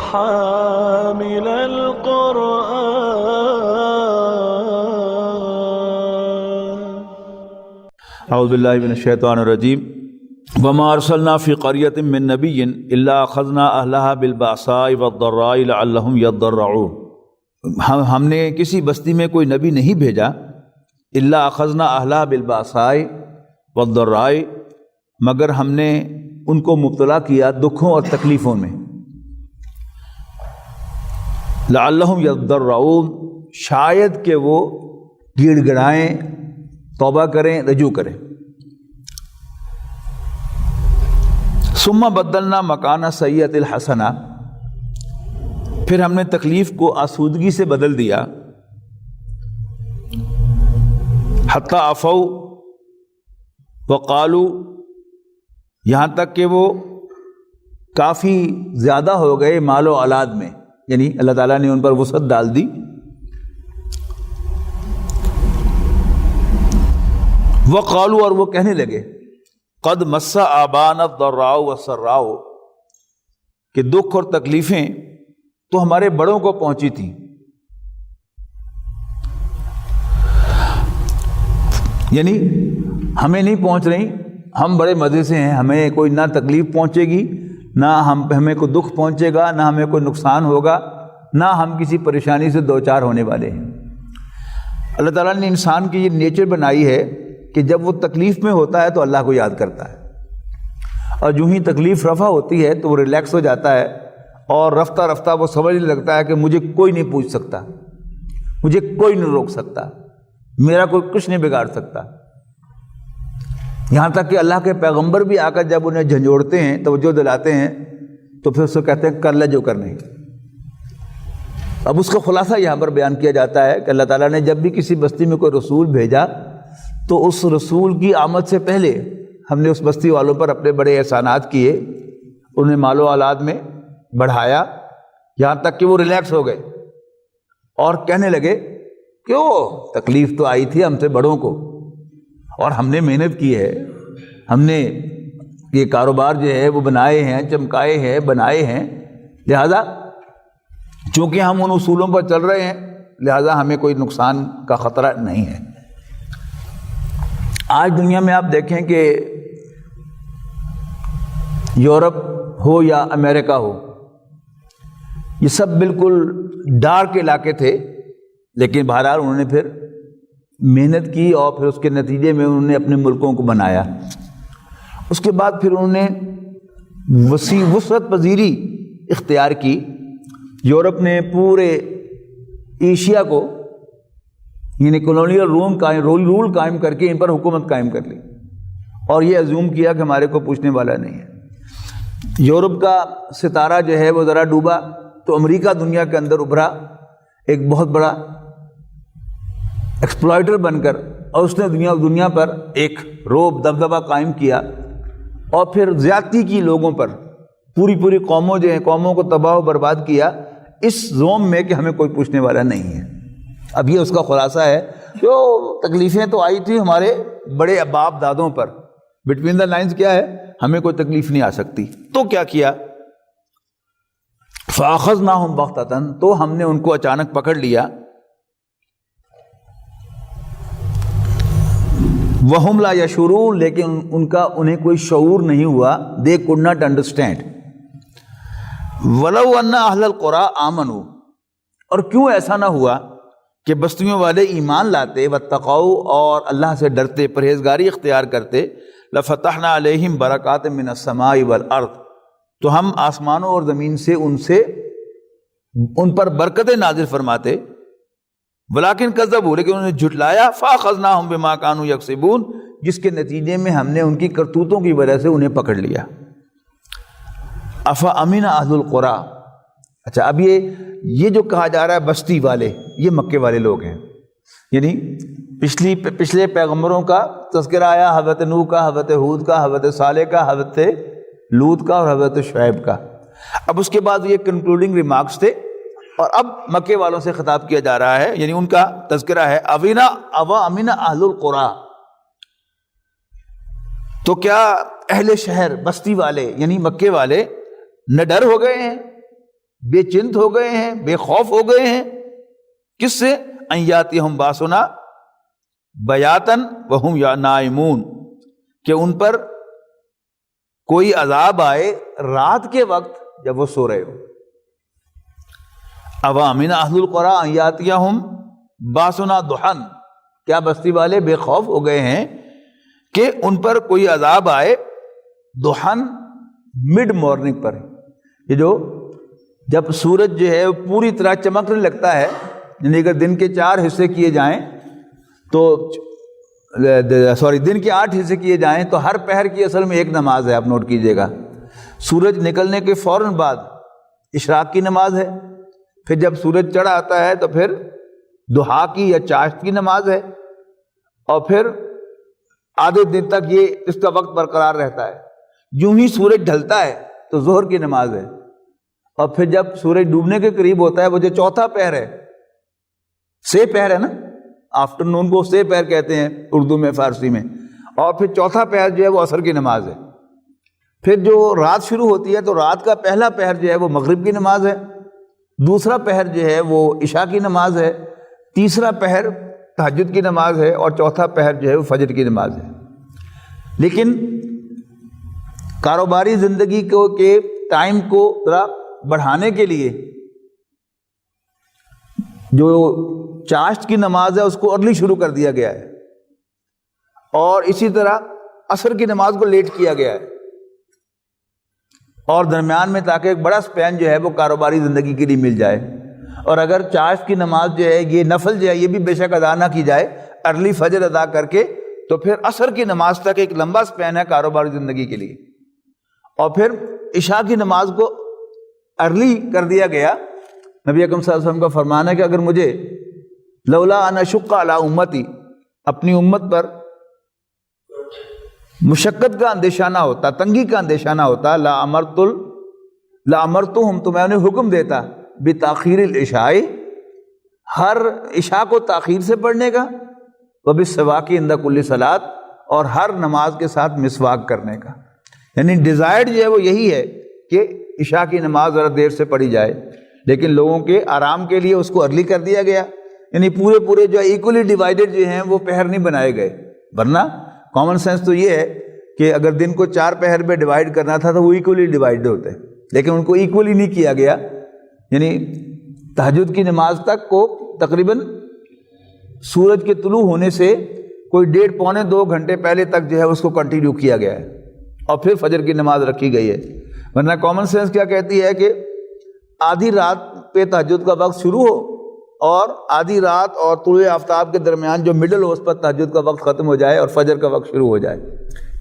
حامل القرآن. اعوذ باللہ من الشیطان الرجیم. وما ارسلنا فی قریۃ من نبی الا اخذنا اہلها بالبأساء والضراء لعلهم يضرعون. ہم نے کسی بستی میں کوئی نبی نہیں بھیجا الا اخذنا اہلها بالبأساء والضراء، مگر ہم نے ان کو مبتلا کیا دکھوں اور تکلیفوں میں. لعلهم يضرعون، شاید کہ وہ گڑ گڑائیں، توبہ کریں، رجوع کریں. ثم بدلنا مکان سیئۃ الحسنہ، پھر ہم نے تکلیف کو آسودگی سے بدل دیا. حتی عفوا وقالوا، یہاں تک کہ وہ کافی زیادہ ہو گئے مال و اولاد میں، یعنی اللہ تعالیٰ نے ان پر وسعت ڈال دی. وقالوا، اور وہ کہنے لگے، قد مس آبانا الضراء والسراء، کہ دکھ اور تکلیفیں تو ہمارے بڑوں کو پہنچی تھیں. یعنی ہمیں نہیں پہنچ رہی، ہم بڑے مزے سے ہیں، ہمیں کوئی نہ تکلیف پہنچے گی، نہ ہمیں کوئی دکھ پہنچے گا، نہ ہمیں کوئی نقصان ہوگا، نہ ہم کسی پریشانی سے دوچار ہونے والے ہیں. اللہ تعالیٰ نے انسان کی یہ نیچر بنائی ہے کہ جب وہ تکلیف میں ہوتا ہے تو اللہ کو یاد کرتا ہے، اور جو ہی تکلیف رفع ہوتی ہے تو وہ ریلیکس ہو جاتا ہے، اور رفتہ رفتہ وہ سمجھنے لگتا ہے کہ مجھے کوئی نہیں پوچھ سکتا، مجھے کوئی نہیں روک سکتا، میرا کوئی کچھ نہیں بگاڑ سکتا. یہاں تک کہ اللہ کے پیغمبر بھی آ کر جب انہیں جھنجھوڑتے ہیں، توجہ دلاتے ہیں، تو پھر اس کو کہتے ہیں کر لے جو کرنا ہے. اب اس کا خلاصہ یہاں پر بیان کیا جاتا ہے کہ اللہ تعالیٰ نے جب بھی کسی بستی میں کوئی رسول بھیجا تو اس رسول کی آمد سے پہلے ہم نے اس بستی والوں پر اپنے بڑے احسانات کیے، انہیں مال و اولاد میں بڑھایا، یہاں تک کہ وہ ریلیکس ہو گئے اور کہنے لگے کیوں تکلیف تو آئی تھی ہم سے بڑوں کو، اور ہم نے محنت کی ہے، ہم نے یہ کاروبار جو ہے وہ بنائے ہیں، چمکائے ہیں، بنائے ہیں، لہذا چونکہ ہم ان اصولوں پر چل رہے ہیں لہذا ہمیں کوئی نقصان کا خطرہ نہیں ہے. آج دنیا میں آپ دیکھیں کہ یورپ ہو یا امریکہ ہو، یہ سب بالکل ڈارک علاقے تھے، لیکن بہرحال انہوں نے پھر محنت کی اور پھر اس کے نتیجے میں انہوں نے اپنے ملکوں کو بنایا. اس کے بعد پھر انہوں نے وسیع وسعت پذیری اختیار کی. یورپ نے پورے ایشیا کو یعنی کولونیل رول قائم کر کے ان پر حکومت قائم کر لی، اور یہ ازیوم کیا کہ ہمارے کو پوچھنے والا نہیں ہے. یورپ کا ستارہ جو ہے وہ ذرا ڈوبا تو امریکہ دنیا کے اندر ابھرا ایک بہت بڑا ایکسپلائٹر بن کر، اور اس نے دنیا پر ایک رعب دبدبہ قائم کیا، اور پھر زیادتی کی لوگوں پر، پوری قوموں جو ہیں، قوموں کو تباہ و برباد کیا اس زوم میں کہ ہمیں کوئی پوچھنے والا نہیں ہے. اب یہ اس کا خلاصہ ہے، جو تکلیفیں تو آئی تھی ہمارے بڑے باپ دادوں پر، بٹوین دا لائنز کیا ہے، ہمیں کوئی تکلیف نہیں آ سکتی. تو کیا کیا، فَأَخَذْنَاهُمْ بَغْتَةً، تو ہم نے ان کو اچانک پکڑ لیا. وَهُمْ لَا يَشْعُرُونَ، لیکن انہیں کوئی شعور نہیں ہوا. they could not understand. وَلَوْ أَنَّ أَهْلَ الْقُرَىٰ آمَنُوا، اور کیوں ایسا نہ ہوا کہ بستیوں والے ایمان لاتے، واتقوا، اور اللہ سے ڈرتے، پرہیزگاری اختیار کرتے، لَفَتَحْنَا عَلَيْهِمْ بَرَكَاتٍ مِّنَ السَّمَاءِ وَالْأَرْضِ، تو ہم آسمانوں اور زمین سے ان پر برکتیں نازل فرماتے. ولیکن کذبوا، لیکن انہوں نے جھٹلایا. فاخذناہم بما کانوا یکسبون، جس کے نتیجے میں ہم نے ان کی کرتوتوں کی وجہ سے انہیں پکڑ لیا. افامن اہل القری، اچھا اب یہ جو کہا جا رہا ہے بستی والے، یہ مکے والے لوگ ہیں. یعنی پچھلے پیغمبروں کا تذکرہ آیا، حضرت نوح کا، حضرت ہود کا، حضرت صالح کا، حضرت لوط کا اور حضرت شعیب کا. اب اس کے بعد یہ کنکلوڈنگ ریمارکس تھے، اور اب مکے والوں سے خطاب کیا جا رہا ہے، یعنی ان کا تذکرہ ہے. امن اہل القری، تو کیا اہل شہر، بستی والے یعنی مکے والے نہ ڈر ہو گئے ہیں بے چنت ہو گئے ہیں، بے خوف ہو گئے ہیں. کس سے؟ ان یاتیہم باسنا بیاتن وہم یا نائمون، کہ ان پر کوئی عذاب آئے رات کے وقت جب وہ سو رہے ہو. اوامن اہل القری ان یاتیہم باسنا ضحی، کیا بستی والے بے خوف ہو گئے ہیں کہ ان پر کوئی عذاب آئے ضحی، مڈ مارننگ پر. یہ جو جب سورج جو ہے پوری طرح چمکنے لگتا ہے، یعنی اگر دن کے 4 حصے کیے جائیں تو دن کے 8 حصے کیے جائیں تو ہر پہر کی اصل میں ایک نماز ہے. آپ نوٹ کیجئے گا، سورج نکلنے کے فوراً بعد اشراق کی نماز ہے، پھر جب سورج چڑھ آتا ہے تو پھر ضحیٰ کی یا چاشت کی نماز ہے، اور پھر آدھے دن تک یہ اس کا وقت برقرار رہتا ہے. یوں ہی سورج ڈھلتا ہے تو ظہر کی نماز ہے، اور پھر جب سورج ڈوبنے کے قریب ہوتا ہے وہ جو چوتھا پہر ہے، سے پہر ہے نا، آفٹرنون کو سے پہر کہتے ہیں اردو میں، فارسی میں، اور پھر چوتھا پہر جو ہے وہ عصر کی نماز ہے. پھر جو رات شروع ہوتی ہے تو رات کا پہلا پہر جو ہے وہ مغرب کی نماز ہے، دوسرا پہر جو ہے وہ عشاء کی نماز ہے، تیسرا پہر تہجد کی نماز ہے، اور چوتھا پہر جو ہے وہ فجر کی نماز ہے. لیکن کاروباری زندگی کے ٹائم کو ذرا بڑھانے کے لیے جو چاشت کی نماز ہے اس کو ارلی شروع کر دیا گیا ہے، اور اسی طرح عصر کی نماز کو لیٹ کیا گیا ہے، اور درمیان میں تاکہ ایک بڑا سپین جو ہے وہ کاروباری زندگی کے لیے مل جائے. اور اگر چاشت کی نماز جو ہے یہ نفل جو ہے یہ بھی بے شک ادا نہ کی جائے ارلی فجر ادا کر کے، تو پھر عصر کی نماز تک ایک لمبا سپین ہے کاروباری زندگی کے لیے. اور پھر عشاء کی نماز کو ارلی کر دیا گیا. نبی اکرم صلی اللہ علیہ وسلم کا فرمان ہے کہ اگر مجھے لولا ان اشق علی امتی، اپنی امت پر مشقت کا اندیشہ نہ ہوتا، تنگی کا اندیشہ نہ ہوتا، لا امرتہم، تو میں انہیں حکم دیتا بتاخیر العشاء، ہر عشاء کو تاخیر سے پڑھنے کا، وبالسواک عند کل صلاۃ، اور ہر نماز کے ساتھ مسواک کرنے کا. یعنی ڈیزائرڈ جو ہے وہ یہی ہے کہ عشاء کی نماز ذرا دیر سے پڑھی جائے، لیکن لوگوں کے آرام کے لیے اس کو ارلی کر دیا گیا. یعنی پورے جو ایکولی ڈیوائیڈڈ جو ہیں وہ پہر نہیں بنائے گئے، ورنہ کامن سینس تو یہ ہے کہ اگر دن کو 4 پہر پہ ڈیوائیڈ کرنا تھا تو وہ ایکولی ڈیوائیڈ ہوتے، لیکن ان کو ایکولی نہیں کیا گیا. یعنی تہجد کی نماز تک کو تقریباً سورج کے طلوع ہونے سے کوئی 1.5-2 گھنٹے پہلے تک جو ہے اس کو کنٹینیو کیا گیا ہے، اور پھر فجر کی نماز رکھی گئی ہے. ورنہ کامن سینس کیا کہتی ہے کہ آدھی رات پہ تہجد کا وقت شروع ہو، اور آدھی رات اور طلوع آفتاب کے درمیان جو مڈل ہو اس پر تہجد کا وقت ختم ہو جائے اور فجر کا وقت شروع ہو جائے.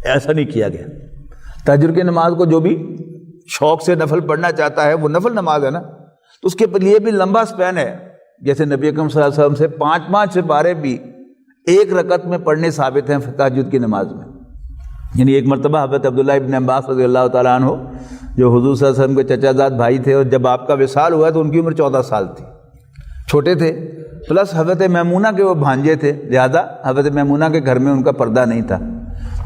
ایسا نہیں کیا گیا. تہجد کی نماز کو جو بھی شوق سے نفل پڑھنا چاہتا ہے وہ نفل نماز ہے نا، تو اس کے لیے بھی لمبا سپین ہے. جیسے نبی اکرم صلی اللہ علیہ وسلم سے 5 سپارے بھی ایک رکعت میں پڑھنے ثابت ہیں تہجد کی نماز میں. یعنی ایک مرتبہ حضرت عبداللہ ابن عباس رضی اللہ تعالیٰ عنہ جو حضور صلی اللہ علیہ وسلم کے چچا زاد بھائی تھے، اور جب آپ کا وصال ہوا تو ان کی عمر 14 سال تھی، چھوٹے تھے، پلس حضرت میمونہ کے وہ بھانجے تھے، لہذا حضرت میمونہ کے گھر میں ان کا پردہ نہیں تھا.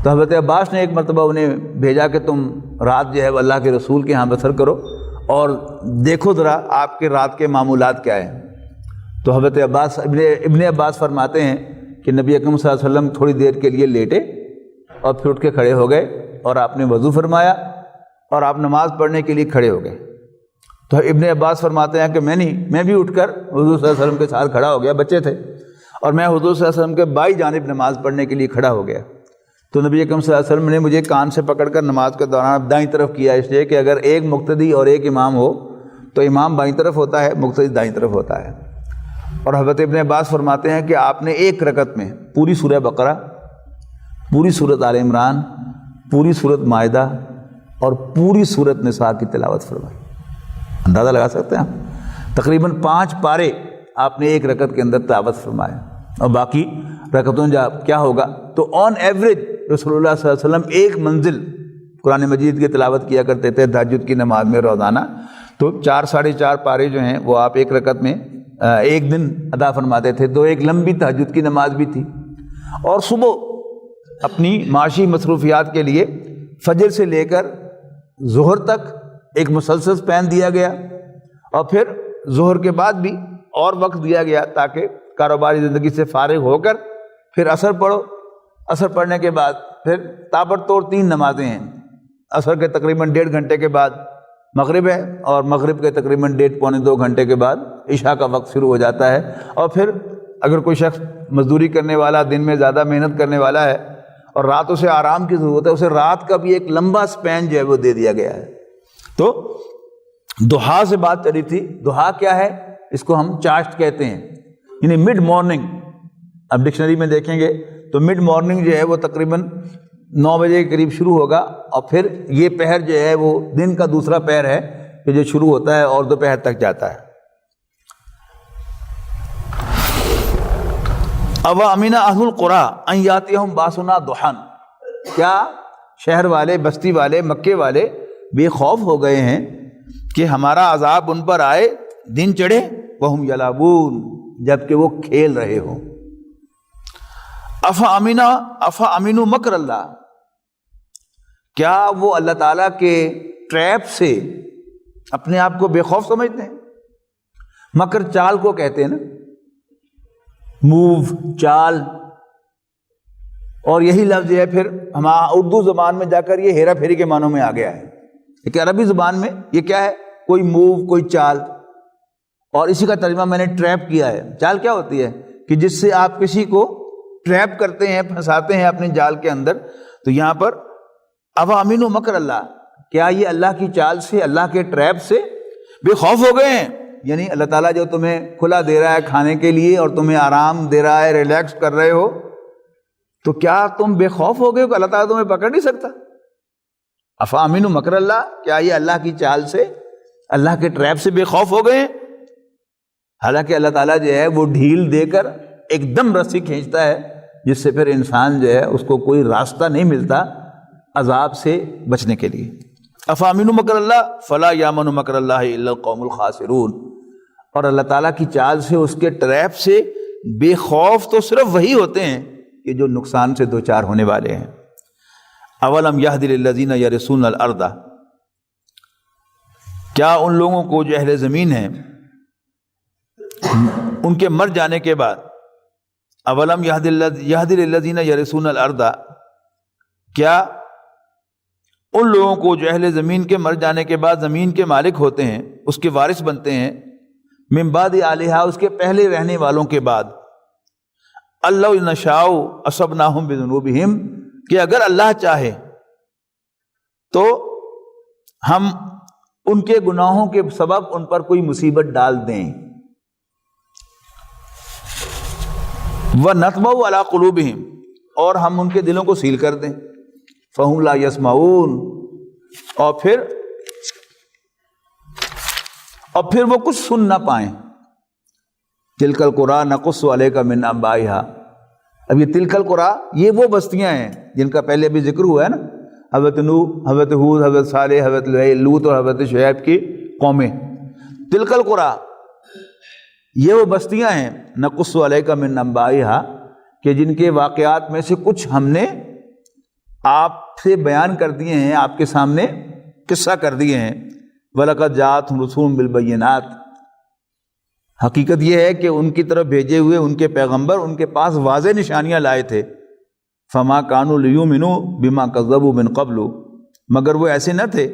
تو حضرت عباس نے ایک مرتبہ انہیں بھیجا کہ تم رات جو ہے وہ اللہ کے رسول کے ہاں بسر کرو اور دیکھو ذرا آپ کے رات کے معمولات کیا ہیں. تو حضرت عباس ابن عباس فرماتے ہیں کہ نبی اکرم صلی اللہ علیہ وسلم تھوڑی دیر کے لیے لیٹے اور پھر اٹھ کے کھڑے ہو گئے، اور آپ نے وضو فرمایا اور آپ نماز پڑھنے کے لیے کھڑے ہو گئے. تو ابن عباس فرماتے ہیں کہ میں بھی اٹھ کر حضور صلی اللہ علیہ وسلم کے ساتھ کھڑا ہو گیا، بچے تھے، اور میں حضور صلی اللہ علیہ وسلم کے بائیں جانب نماز پڑھنے کے لیے کھڑا ہو گیا. تو نبی اکرم صلی اللہ علیہ وسلم نے مجھے کان سے پکڑ کر نماز کے دوران دائیں طرف کیا، اس لیے کہ اگر ایک مقتدی اور ایک امام ہو تو امام بائیں طرف ہوتا ہے، مقتدی دائیں طرف ہوتا ہے. اور حضرت ابن عباس فرماتے ہیں کہ آپ نے ایک رکعت میں پوری سورہ بقرہ، پوری سورۃ آل عمران، پوری سورۃ مائدہ اور پوری سورۃ نساء کی تلاوت فرمائی. اندازہ لگا سکتے ہیں آپ، تقریباً 5 پارے آپ نے ایک رکعت کے اندر تلاوت فرمایا. اور باقی رکعتوں جب کیا ہوگا تو آن ایوریج رسول اللہ صلی اللہ علیہ وسلم ایک منزل قرآن مجید کی تلاوت کیا کرتے تھے تہجد کی نماز میں روزانہ. تو 4-4.5 پارے جو ہیں وہ آپ ایک رکعت میں ایک دن ادا فرماتے تھے. تو ایک لمبی تہجد کی نماز بھی تھی. اور صبح اپنی معاشی مصروفیات کے لیے فجر سے لے کر ظہر تک ایک مسلسل سپین دیا گیا. اور پھر ظہر کے بعد بھی اور وقت دیا گیا تاکہ کاروباری زندگی سے فارغ ہو کر پھر عصر پڑھو. عصر پڑھنے کے بعد پھر تابڑتوڑ 3 نمازیں ہیں. عصر کے تقریباً 1.5 گھنٹے کے بعد مغرب ہے، اور مغرب کے تقریباً 1.5 پونے 2 گھنٹے کے بعد عشاء کا وقت شروع ہو جاتا ہے. اور پھر اگر کوئی شخص مزدوری کرنے والا، دن میں زیادہ محنت کرنے والا ہے اور رات اسے آرام کی ضرورت ہے، اسے رات کا بھی ایک لمبا سپین جو ہے وہ دے دیا گیا ہے. تو دحا سے بات چلی تھی. دحا کیا ہے؟ اس کو ہم چاشت کہتے ہیں، یعنی مڈ مارننگ. اب ڈکشنری میں دیکھیں گے تو مڈ مارننگ جو ہے وہ تقریباً 9 بجے کے قریب شروع ہوگا، اور پھر یہ پہر جو ہے وہ دن کا دوسرا پہر ہے کہ جو شروع ہوتا ہے اور دوپہر تک جاتا ہے. او امین اہل القریٰ ان یاتیہم باسنا ضحی، کیا شہر والے، بستی والے، مکے والے بے خوف ہو گئے ہیں کہ ہمارا عذاب ان پر آئے دن چڑھے، وہم یلعبون، جبکہ وہ کھیل رہے ہوں. افا امینوا مکر اللہ، کیا وہ اللہ تعالیٰ کے ٹریپ سے اپنے آپ کو بے خوف سمجھتے ہیں؟ مکر چال کو کہتے ہیں نا، موو، چال. اور یہی لفظ جو ہے پھر ہمارا اردو زبان میں جا کر یہ ہیرا پھیری کے معنوں میں آ گیا ہے. لیکن عربی زبان میں یہ کیا ہے؟ کوئی موو، کوئی چال. اور اسی کا ترجمہ میں نے ٹریپ کیا ہے. چال کیا ہوتی ہے؟ کہ جس سے آپ کسی کو ٹریپ کرتے ہیں، پھنساتے ہیں اپنے جال کے اندر. تو یہاں پر افا امین مکر اللہ، کیا یہ اللہ کی چال سے، اللہ کے ٹریپ سے بے خوف ہو گئے ہیں؟ یعنی اللہ تعالیٰ جو تمہیں کھلا دے رہا ہے کھانے کے لیے اور تمہیں آرام دے رہا ہے، ریلیکس کر رہے ہو، تو کیا تم بے خوف ہو گئے ہو کہ اللہ تعالیٰ تمہیں پکڑ نہیں سکتا؟ افا امین مکر اللہ، کیا یہ اللہ کی چال سے، اللہ کے ٹریپ سے بے خوف ہو گئے ہیں؟ حالانکہ اللہ تعالیٰ جو ہے وہ ڈھیل دے کر ایک دم رسی کھینچتا ہے، جس سے پھر انسان جو ہے اس کو کوئی راستہ نہیں ملتا عذاب سے بچنے کے لیے. افامنوا مکر اللہ فلا یامن مکر اللہ الا القوم الخاسرون، اور اللہ تعالیٰ کی چال سے، اس کے ٹریپ سے بے خوف تو صرف وہی ہوتے ہیں کہ جو نقصان سے دوچار ہونے والے ہیں. اولم یہد للذین یرثون الارض، کیا ان لوگوں کو جو اہل زمین ہیں ان کے مر جانے کے بعد، اولم یہد للذین یرثون الارض، کیا ان لوگوں کو جو اہل زمین کے مر جانے کے بعد زمین کے مالک ہوتے ہیں، اس کے وارث بنتے ہیں، من بعد اہلہا، اس کے پہلے رہنے والوں کے بعد، اللہ نشاء اصبناہم بذنوبہم، کہ اگر اللہ چاہے تو ہم ان کے گناہوں کے سبب ان پر کوئی مصیبت ڈال دیں. وَنَطْبَعُ عَلَىٰ قُلُوبِهِمْ، اور ہم ان کے دلوں کو سیل کر دیں. فَهُمْ لَا يَسْمَعُونَ، اور پھر وہ کچھ سن نہ پائیں. تِلْكَ الْقُرَىٰ نَقُصُّ عَلَيْكَ مِنْ أَنبَائِهَا، اب یہ تلک القریٰ، یہ وہ بستیاں ہیں جن کا پہلے بھی ذکر ہوا ہے نا، حضرت نوح، حضرت ہود، حضرت صالح، حضرت لوط اور حضرت شعیب کی قومیں. تلک القریٰ، یہ وہ بستیاں ہیں، نقص علیک من انبائہا، کہ جن کے واقعات میں سے کچھ ہم نے آپ سے بیان کر دیے ہیں، آپ کے سامنے قصہ کر دیے ہیں. وَلَقَدْ جَاءَتْهُمْ رُسُلٌ بِالْبَيِّنَاتِ، حقیقت یہ ہے کہ ان کی طرف بھیجے ہوئے ان کے پیغمبر ان کے پاس واضح نشانیاں لائے تھے. فَمَا كَانُوا لِيُؤْمِنُوا بِمَا كَذَّبُوا مِن قَبْلُ، مگر وہ ایسے نہ تھے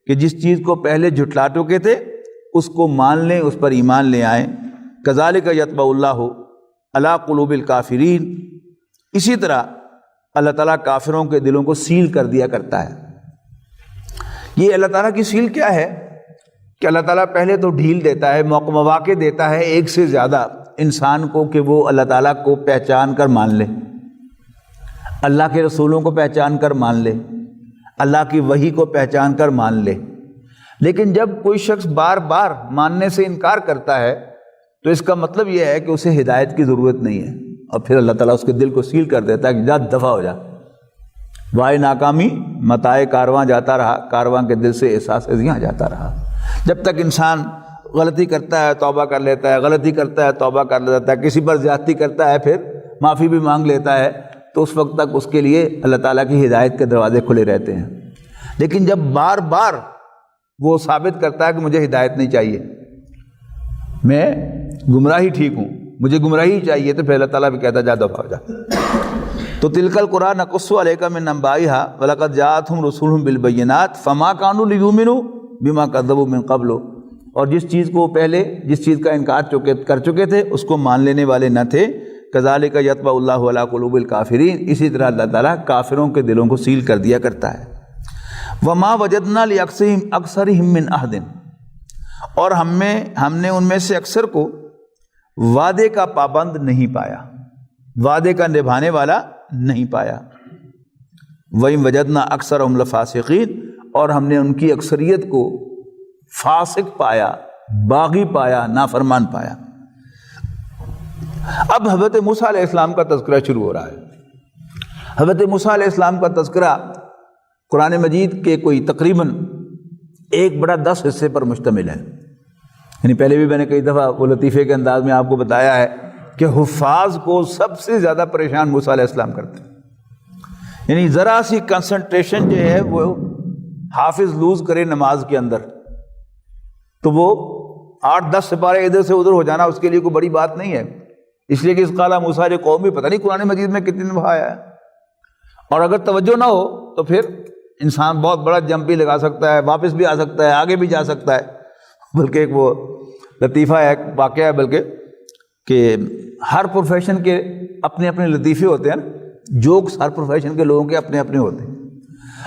کہ جس چیز کو پہلے جھٹلا چکے تھے اس کو مان لیں، اس پر ایمان لے آئیں. كَذَلِكَ يَطْبَعُ اللَّهُ عَلَىٰ قُلُوبِ الْكَافِرِينَ، اسی طرح اللہ تعالیٰ کافروں کے دلوں کو سیل کر دیا کرتا ہے. یہ اللہ تعالیٰ کی سیل کیا ہے کہ اللہ تعالیٰ پہلے تو ڈھیل دیتا ہے، مواقع دیتا ہے ایک سے زیادہ انسان کو کہ وہ اللہ تعالیٰ کو پہچان کر مان لے، اللہ کے رسولوں کو پہچان کر مان لے، اللہ کی وحی کو پہچان کر مان لے. لیکن جب کوئی شخص بار بار ماننے سے انکار کرتا ہے تو اس کا مطلب یہ ہے کہ اسے ہدایت کی ضرورت نہیں ہے، اور پھر اللہ تعالیٰ اس کے دل کو سیل کر دیتا ہے کہ جا دفع ہو جا. وائے ناکامی متائے کارواں جاتا رہا، کارواں کے دل سے احساس ازیاں جاتا رہا. جب تک انسان غلطی کرتا ہے توبہ کر لیتا ہے، غلطی کرتا ہے توبہ کر لیتا ہے، کسی پر زیادتی کرتا ہے پھر معافی بھی مانگ لیتا ہے، تو اس وقت تک اس کے لیے اللہ تعالیٰ کی ہدایت کے دروازے کھلے رہتے ہیں. لیکن جب بار بار وہ ثابت کرتا ہے کہ مجھے ہدایت نہیں چاہیے، میں گمراہی ٹھیک ہوں، مجھے گمراہی چاہیے، تو پھر اللہ تعالیٰ بھی کہتا جا دفعہ ہو جا۔ تو تلک القرآن نقص علیک من انبائہا ولقد جاءتہم رسولہم بالبینات فما کانوا لیؤمنوا بما کذبوا من قبل، اور جس چیز کو پہلے جس چیز کا انکار کر چکے تھے اس کو مان لینے والے نہ تھے۔ کذالک یطبع اللہ علی قلوب الکافرین، اسی طرح اللہ تعالیٰ کافروں کے دلوں کو سیل کر دیا کرتا ہے۔ وما وجدنا لاکثرہم من عہد، اور ہم نے ان میں سے اکثر کو وعدے کا پابند نہیں پایا، وعدے کا نبھانے والا نہیں پایا۔ وَإِن وَجَدْنَا أَكْثَرَهُمْ لَفَاسِقِينَ، اور ہم نے ان کی اکثریت کو فاسق پایا، باغی پایا، نافرمان پایا۔ اب حضرت موسیٰ علیہ السلام کا تذکرہ شروع ہو رہا ہے۔ حضرت موسیٰ علیہ السلام کا تذکرہ قرآن مجید کے کوئی تقریباً 1/10 حصے پر مشتمل ہے۔ یعنی پہلے بھی میں نے کئی دفعہ وہ لطیفے کے انداز میں آپ کو بتایا ہے کہ حفاظ کو سب سے زیادہ پریشان موسیٰ علیہ السلام کرتے ہیں۔ یعنی ذرا سی کنسنٹریشن جو ہے وہ حافظ لوز کرے نماز کے اندر تو وہ 8-10 سپارے ادھر سے ادھر ہو جانا اس کے لیے کوئی بڑی بات نہیں ہے، اس لیے کہ اس قال موسیٰ قوم بھی پتہ نہیں قرآن مجید میں کتنی دفعہ آیا ہے، اور اگر توجہ نہ ہو تو پھر انسان بہت بڑا جمپ بھی لگا سکتا ہے، واپس بھی آ سکتا ہے، آگے بھی جا سکتا ہے۔ بلکہ ایک وہ لطیفہ ہے، ایک واقعہ ہے بلکہ، کہ ہر پروفیشن کے اپنے اپنے لطیفے ہوتے ہیں نا، جوکس ہر پروفیشن کے لوگوں کے اپنے اپنے ہوتے ہیں۔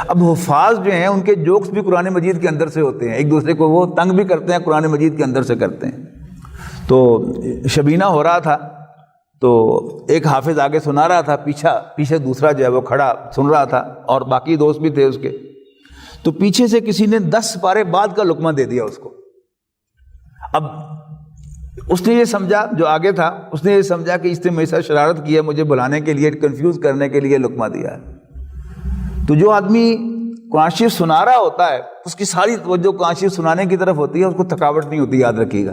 اب حفاظ جو ہیں ان کے جوکس بھی قرآن مجید کے اندر سے ہوتے ہیں، ایک دوسرے کو وہ تنگ بھی کرتے ہیں، قرآن مجید کے اندر سے کرتے ہیں۔ تو شبینہ ہو رہا تھا تو ایک حافظ آگے سنا رہا تھا، پیچھے دوسرا جو ہے وہ کھڑا سن رہا تھا، اور باقی دوست بھی تھے اس کے۔ تو پیچھے سے کسی نے 10 پارے بعد کا لقمہ دے دیا اس کو۔ اب اس نے یہ سمجھا، جو آگے تھا اس نے یہ سمجھا کہ اس نے میرے ساتھ شرارت کی ہے، مجھے بلانے کے لیے، کنفیوز کرنے کے لیے لقمہ دیا ہے۔ تو جو آدمی قرآن شریف سنا رہا ہوتا ہے اس کی ساری توجہ قرآن شریف سنانے کی طرف ہوتی ہے، اس کو تھکاوٹ نہیں ہوتی، یاد رکھیے گا۔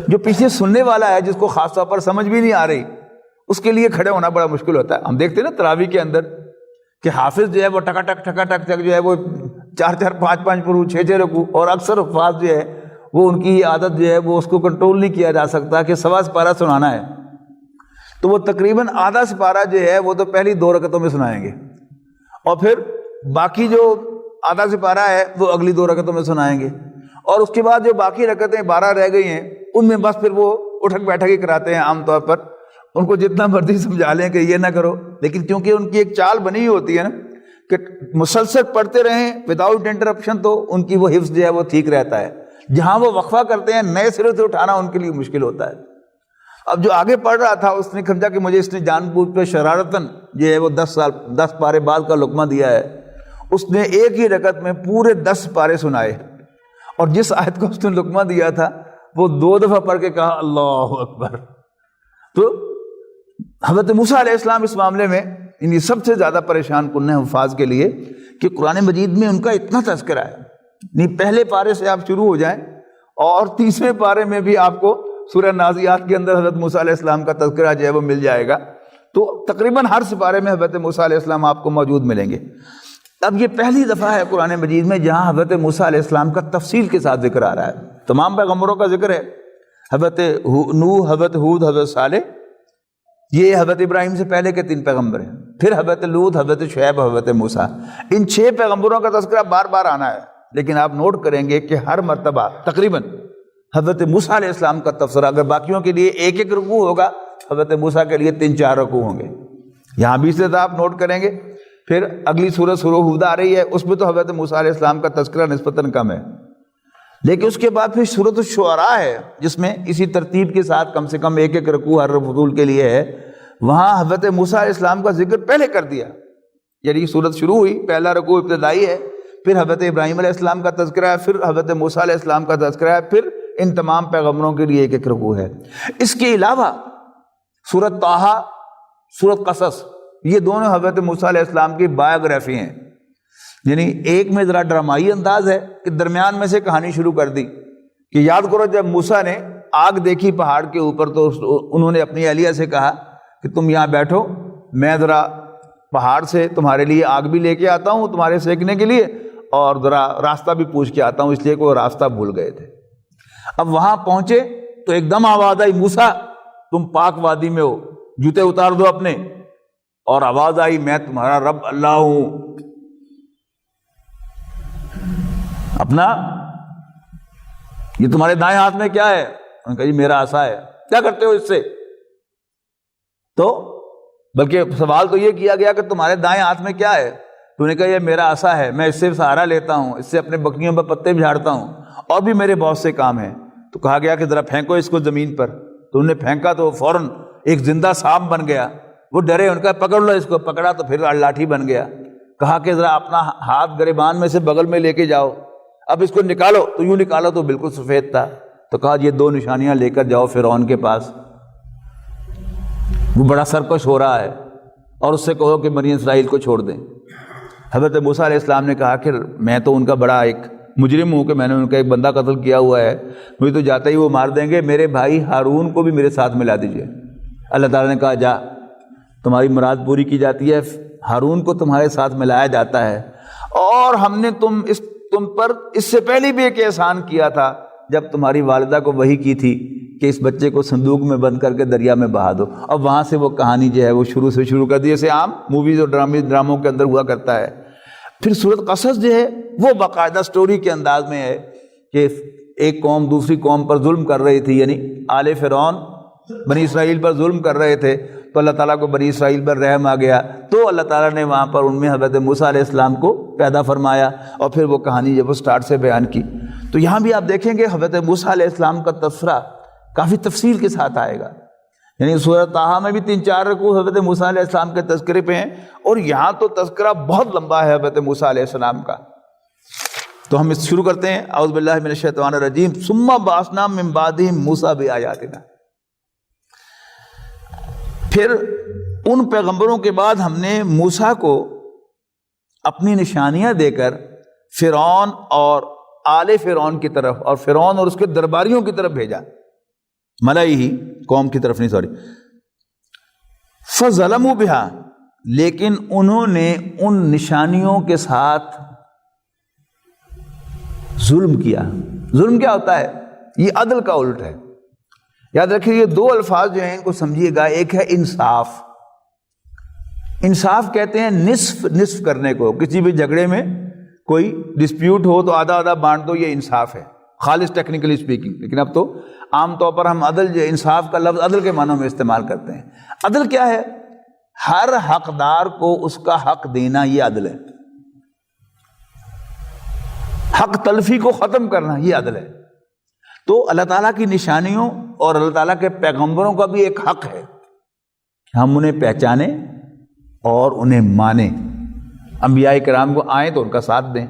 جو پیچھے سننے والا ہے جس کو خاص طور پر سمجھ بھی نہیں آ رہی، اس کے لیے کھڑے ہونا بڑا مشکل ہوتا ہے۔ ہم دیکھتے ہیں نا تراویح کے اندر کہ حافظ جو ہے وہ ٹکا ٹک جو ہے وہ 4 5 پرو 6 رکوع، اور اکثر حفاظ جو ہے وہ ان کی عادت جو ہے وہ اس کو کنٹرول نہیں کیا جا سکتا کہ 1.25 سپارہ سنانا ہے، تو وہ تقریباً آدھا سپارہ جو ہے وہ تو پہلی 2 رکعتوں میں سنائیں گے، اور پھر باقی جو آدھا سپارہ ہے وہ اگلی 2 رکعتوں میں سنائیں گے، اور اس کے بعد جو باقی رکعتیں 12 رہ گئی ہیں ان میں بس پھر وہ اٹھک بیٹھک ہی کراتے ہیں۔ عام طور پر ان کو جتنا مرضی سمجھا لیں کہ یہ نہ کرو، لیکن کیونکہ ان کی ایک چال بنی ہوئی ہوتی ہے نا کہ مسلسل پڑھتے رہیں وداؤٹ انٹرپشن، تو ان کی وہ حفظ جو ہے وہ ٹھیک رہتا ہے۔ جہاں وہ وقفہ کرتے ہیں نئے سرے سے اٹھانا ان کے لیے مشکل ہوتا ہے۔ اب جو آگے پڑھ رہا تھا اس نے سمجھا کہ مجھے اس نے جان بوجھ پہ شرارتاً جو ہے وہ 10 پارے بعد کا لقمہ دیا ہے۔ اس نے ایک ہی رکعت میں پورے 10 پارے سنائے، اور جس آیت کو اس نے لقمہ دیا تھا وہ 2 دفعہ پڑھ کے کہا اللہ اکبر۔ تو حضرت موسیٰ علیہ السلام اس معاملے میں انہیں سب سے زیادہ پریشان کن ہے حفاظ کے لیے کہ قرآن مجید میں ان کا اتنا تذکرہ ہے۔ نہیں پہلے پارے سے آپ شروع ہو جائیں اور 30ویں پارے میں بھی آپ کو سورہ نازعات کے اندر حضرت موسیٰ علیہ السلام کا تذکرہ جو ہے وہ مل جائے گا، تو تقریباً ہر سپارے میں حضرت موسیٰ علیہ السلام آپ کو موجود ملیں گے۔ اب یہ پہلی دفعہ ہے قرآن مجید میں جہاں حضرت موسیٰ علیہ السلام کا تفصیل کے ساتھ ذکر آ رہا ہے۔ تمام پیغمبروں کا ذکر ہے، حضرت نوح، حضرت ہود، حضرت صالح، یہ حضرت ابراہیم سے پہلے کے 3 پیغمبر ہیں، پھر حضرت لوط، حضرت شعیب، حضرت موسیٰ۔ ان 6 پیغمبروں کا تذکرہ بار بار آنا ہے، لیکن آپ نوٹ کریں گے کہ ہر مرتبہ تقریباً حضرت موسیٰ علیہ السلام کا تذکرہ، اگر باقیوں کے لیے 1 رکوع ہوگا، حضرت موسیٰ کے لیے 3-4 رکوع ہوں گے۔ یہاں بھی سے آپ نوٹ کریں گے۔ پھر اگلی سورہ ہود آ رہی ہے، اس میں تو حضرت موسیٰ علیہ السلام کا تذکرہ نسبتاً کم ہے، لیکن اس کے بعد پھر سورۃ الشعراء ہے جس میں اسی ترتیب کے ساتھ کم سے کم 1 رکوع ہر فضول کے لیے ہے۔ وہاں حضرت موسیٰ علیہ السلام کا ذکر پہلے کر دیا، یعنی سورت شروع ہوئی، پہلا رکوع ابتدائی ہے، پھر حضرت ابراہیم علیہ السلام کا تذکرہ ہے، پھر حضرت موسیٰ علیہ السلام کا تذکرہ ہے، پھر ان تمام پیغمبروں کے لیے 1 رکوع ہے۔ اس کے علاوہ سورۃ طٰہٰ، سورۃ قصص، یہ دونوں حضرت موسیٰ علیہ السلام کی بایوگرافی ہیں، یعنی ایک میں ذرا ڈرامائی انداز ہے کہ درمیان میں سے کہانی شروع کر دی کہ یاد کرو جب موسیٰ نے آگ دیکھی پہاڑ کے اوپر تو انہوں نے اپنی اہلیہ سے کہا کہ تم یہاں بیٹھو، میں ذرا پہاڑ سے تمہارے لیے آگ بھی لے کے آتا ہوں تمہارے سینکنے کے لیے، اور ذرا راستہ بھی پوچھ کے آتا ہوں، اس لیے کہ وہ راستہ بھول گئے تھے۔ اب وہاں پہنچے تو ایک دم آواز آئی موسیٰ تم پاک وادی میں ہو، جوتے اتار دو اپنے، اور آواز آئی میں تمہارا رب اللہ ہوں۔ اپنا یہ تمہارے دائیں ہاتھ میں کیا ہے؟ انہوں نے کہا جی میرا عصا ہے۔ کیا کرتے ہو اس سے؟ تو بلکہ سوال تو یہ کیا گیا کہ تمہارے دائیں ہاتھ میں کیا ہے؟ تو نے کہا یہ میرا عصا ہے، میں اس سے سہارا لیتا ہوں، اس سے اپنے بکریوں پر پتے جھاڑتا ہوں، اور بھی میرے بہت سے کام ہیں۔ تو کہا گیا کہ ذرا پھینکو اس کو زمین پر، تو انہوں نے پھینکا تو فوراً ایک زندہ سانپ بن گیا۔ وہ ڈرے، ان کا پکڑ لو اس کو، پکڑا تو پھر لاٹھی بن گیا۔ کہا کہ ذرا اپنا ہاتھ گریبان میں سے بغل میں لے کے جاؤ، اب اس کو نکالو، تو یوں نکالا تو بالکل سفید تھا۔ تو کہا یہ 2 نشانیاں لے کر جاؤ فرعون کے پاس، وہ بڑا سرکش ہو رہا ہے، اور اس سے کہو کہ بنی اسرائیل کو چھوڑ دیں۔ حضرت موسیٰ علیہ السلام نے کہا کہ میں تو ان کا بڑا ایک مجرم ہوں کہ میں نے ان کا ایک بندہ قتل کیا ہوا ہے، مجھے تو جاتا ہی وہ مار دیں گے، میرے بھائی ہارون کو بھی میرے ساتھ ملا دیجیے۔ اللہ تعالیٰ نے کہا جا، تمہاری مراد پوری کی جاتی ہے، ہارون کو تمہارے ساتھ ملایا جاتا ہے، اور ہم نے تم پر اس سے پہلے بھی ایک احسان کیا تھا جب تمہاری والدہ کو وحی کی تھی کہ اس بچے کو صندوق میں بند کر کے دریا میں بہا دو۔ اب وہاں سے وہ کہانی جو ہے وہ شروع کر دی، جیسے عام موویز اور ڈراموں کے اندر ہوا کرتا ہے۔ پھر سورۃ قصص جو ہے وہ باقاعدہ سٹوری کے انداز میں ہے کہ ایک قوم دوسری قوم پر ظلم کر رہی تھی، یعنی آل فرعون بنی اسرائیل پر ظلم کر رہے تھے، تو اللہ تعالیٰ کو بنی اسرائیل پر رحم آ گیا، تو اللہ تعالیٰ نے وہاں پر ان میں حضرت موسیٰ علیہ السلام کو پیدا فرمایا، اور پھر وہ کہانی جب وہ سٹارٹ سے بیان کی۔ تو یہاں بھی آپ دیکھیں گے حضرت موسیٰ علیہ السلام کا تذکرہ کافی تفصیل کے ساتھ آئے گا، یعنی سورۃ طٰہٰ میں بھی 3-4 رکوع حضرت موسیٰ علیہ السلام کے تذکرے پہ ہیں، اور یہاں تو تذکرہ بہت لمبا ہے حضرت موسیٰ علیہ السلام کا۔ تو ہم اس شروع کرتے ہیں، اعوذ باللہ من الشیطان الرجیم، ثم بعثنا من بعدہم موسیٰ بآیاتنا۔ پھر ان پیغمبروں کے بعد ہم نے موسیٰ کو اپنی نشانیاں دے کر فرعون اور آل فرعون کی طرف، اور فرعون اور اس کے درباریوں کی طرف بھیجا، ملائی ہی قوم کی طرف نہیں، سوری، فظلموا بہا، لیکن انہوں نے ان نشانیوں کے ساتھ ظلم کیا۔ ظلم کیا ہوتا ہے؟ یہ عدل کا الٹ ہے۔ یاد رکھیے یہ 2 الفاظ جو ہیں ان کو سمجھیے گا، ایک ہے انصاف۔ انصاف کہتے ہیں نصف کرنے کو، کسی بھی جھگڑے میں کوئی ڈسپیوٹ ہو تو آدھا بانٹ دو، یہ انصاف ہے خالص ٹیکنیکلی اسپیکنگ۔ لیکن اب تو عام طور پر ہم عدل، جو انصاف کا لفظ عدل کے معنوں میں استعمال کرتے ہیں۔ عدل کیا ہے؟ ہر حقدار کو اس کا حق دینا، یہ عدل ہے۔ حق تلفی کو ختم کرنا، یہ عدل ہے۔ تو اللہ تعالیٰ کی نشانیوں اور اللہ تعالیٰ کے پیغمبروں کا بھی ایک حق ہے کہ ہم انہیں پہچانیں اور انہیں مانیں۔ انبیاء کرام کو آئیں تو ان کا ساتھ دیں۔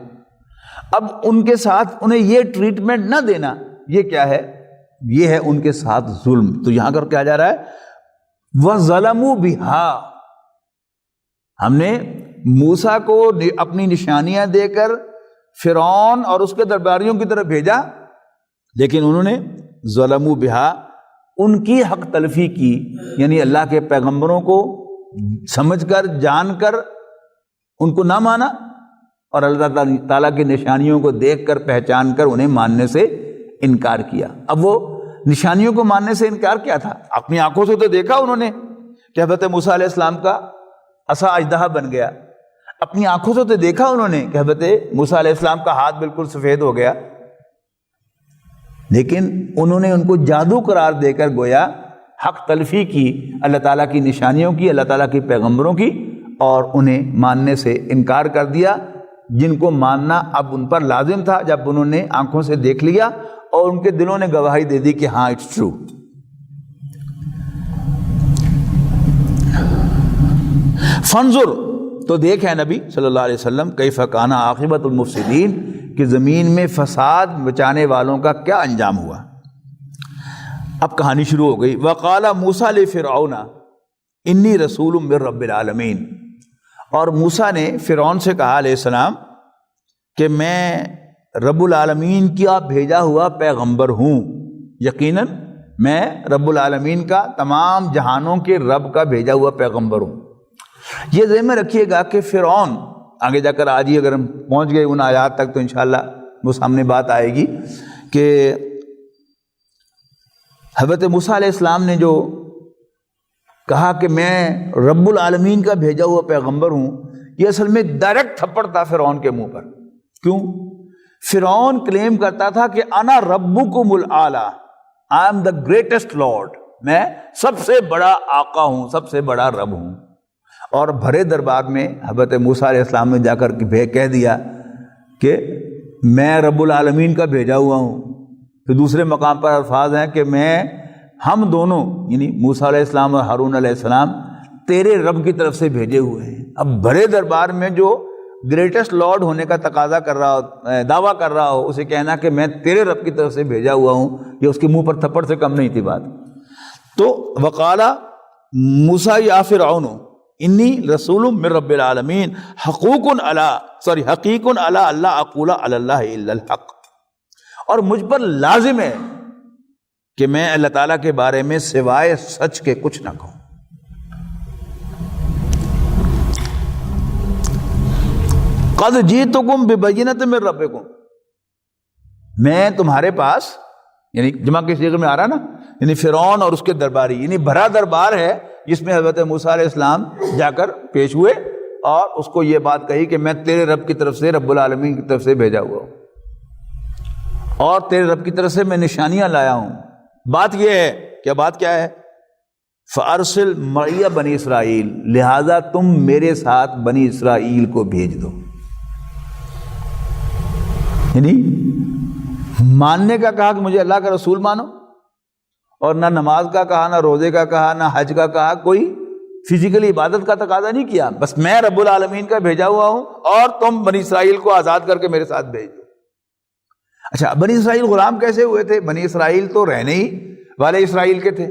اب ان کے ساتھ انہیں یہ ٹریٹمنٹ نہ دینا، یہ کیا ہے؟ یہ ہے ان کے ساتھ ظلم۔ تو یہاں کر کیا جا رہا ہے؟ وَظَلَمُوا بِهَا، ہم نے موسیٰ کو اپنی نشانیاں دے کر فرعون اور اس کے درباریوں کی طرف بھیجا، لیکن انہوں نے ظلموا بہا، ان کی حق تلفی کی، یعنی اللہ کے پیغمبروں کو سمجھ کر جان کر ان کو نہ مانا، اور اللہ تعالیٰ کی نشانیوں کو دیکھ کر پہچان کر انہیں ماننے سے انکار کیا۔ اب وہ نشانیوں کو ماننے سے انکار کیا تھا؟ اپنی آنکھوں سے تو دیکھا انہوں نے کہ حضرت موسیٰ علیہ السلام کا عصا اژدہا بن گیا، اپنی آنکھوں سے تو دیکھا انہوں نے کہ حضرت موسیٰ علیہ السلام کا ہاتھ بالکل سفید ہو گیا، لیکن انہوں نے ان کو جادو قرار دے کر گویا حق تلفی کی، اللہ تعالیٰ کی نشانیوں کی، اللہ تعالیٰ کے پیغمبروں کی، اور انہیں ماننے سے انکار کر دیا، جن کو ماننا اب ان پر لازم تھا جب انہوں نے آنکھوں سے دیکھ لیا اور ان کے دلوں نے گواہی دے دی کہ ہاں اٹس ٹرو۔ فانظر، تو دیکھ ہے نبی صلی اللہ علیہ وسلم، کیف کان عاقبۃ المفسدین، کہ زمین میں فساد مچانے والوں کا کیا انجام ہوا۔ اب کہانی شروع ہو گئی۔ وقال موسیٰ لفرعون انی رسول من رب العالمین، اور موسیٰ نے فرعون سے کہا علیہ السلام کہ میں رب العالمین کا بھیجا ہوا پیغمبر ہوں، یقیناً میں رب العالمین کا، تمام جہانوں کے رب کا بھیجا ہوا پیغمبر ہوں۔ یہ ذہن میں رکھیے گا کہ فرعون، آگے جا کر آج ہی اگر ہم پہنچ گئے ان آیات تک تو انشاءاللہ وہ سامنے بات آئے گی کہ حضرت موسیٰ علیہ السلام نے جو کہا کہ میں رب العالمین کا بھیجا ہوا پیغمبر ہوں، یہ اصل میں ڈائریکٹ تھپڑ تھا فرعون کے منہ پر. کیوں؟ فرعون کلیم کرتا تھا کہ انا ربکم الاعلی، I am the greatest lord, میں سب سے بڑا آقا ہوں، سب سے بڑا رب ہوں. اور بھرے دربار میں حضرت موسیٰ علیہ السلام نے جا کر کہہ دیا کہ میں رب العالمین کا بھیجا ہوا ہوں. پھر دوسرے مقام پر الفاظ ہیں کہ ہم دونوں یعنی موسیٰ علیہ السلام اور ہارون علیہ السلام تیرے رب کی طرف سے بھیجے ہوئے ہیں. اب بھرے دربار میں جو گریٹسٹ لارڈ ہونے کا تقاضا کر رہا ہو، دعویٰ کر رہا ہو، اسے کہنا کہ میں تیرے رب کی طرف سے بھیجا ہوا ہوں، یہ اس کے منہ پر تھپڑ سے کم نہیں تھی بات. تو وقال موسیٰ یا فرعون انی رسول من رب العالمین حقیق علی اللہ اقول علی اللہ الا الحق، اور مجھ پر لازم ہے کہ میں اللہ تعالیٰ کے بارے میں سوائے سچ کے کچھ نہ کہوں. قد جئتکم ببینۃ من ربکم، میں تمہارے پاس، یعنی جمع کے صیغے میں آ رہا نا، یعنی فرعون اور اس کے درباری، یعنی بھرا دربار ہے جس میں حضرت موسیٰ علیہ السلام جا کر پیش ہوئے اور اس کو یہ بات کہی کہ میں تیرے رب کی طرف سے، رب العالمین کی طرف سے بھیجا ہوا ہوں اور تیرے رب کی طرف سے میں نشانیاں لایا ہوں. بات یہ ہے، کیا بات کیا ہے؟ فارسل معی بنی اسرائیل، لہذا تم میرے ساتھ بنی اسرائیل کو بھیج دو. یعنی ماننے کا کہا کہ مجھے اللہ کا رسول مانو، اور نہ نماز کا کہا، نہ روزے کا کہا، نہ حج کا کہا، کوئی فزیکلی عبادت کا تقاضا نہیں کیا، بس میں رب العالمین کا بھیجا ہوا ہوں اور تم بنی اسرائیل کو آزاد کر کے میرے ساتھ بھیج دو. اچھا، بنی اسرائیل غلام کیسے ہوئے تھے؟ بنی اسرائیل تو رہنے ہی والے اسرائیل کے تھے،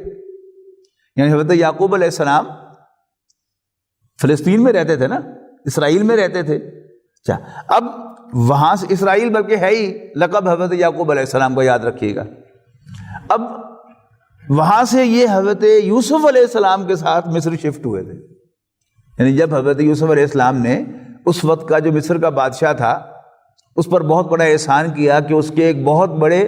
یعنی حضرت یعقوب علیہ السلام فلسطین میں رہتے تھے نا، اسرائیل میں رہتے تھے. اچھا، اب وہاں سے اسرائیل بلکہ ہے ہی لقب حضرت یعقوب علیہ السلام کو یاد رکھیے گا. اب وہاں سے یہ حضرت یوسف علیہ السلام کے ساتھ مصر شفٹ ہوئے تھے. یعنی جب حضرت یوسف علیہ السلام نے اس وقت کا جو مصر کا بادشاہ تھا اس پر بہت بڑا احسان کیا کہ اس کے ایک بہت بڑے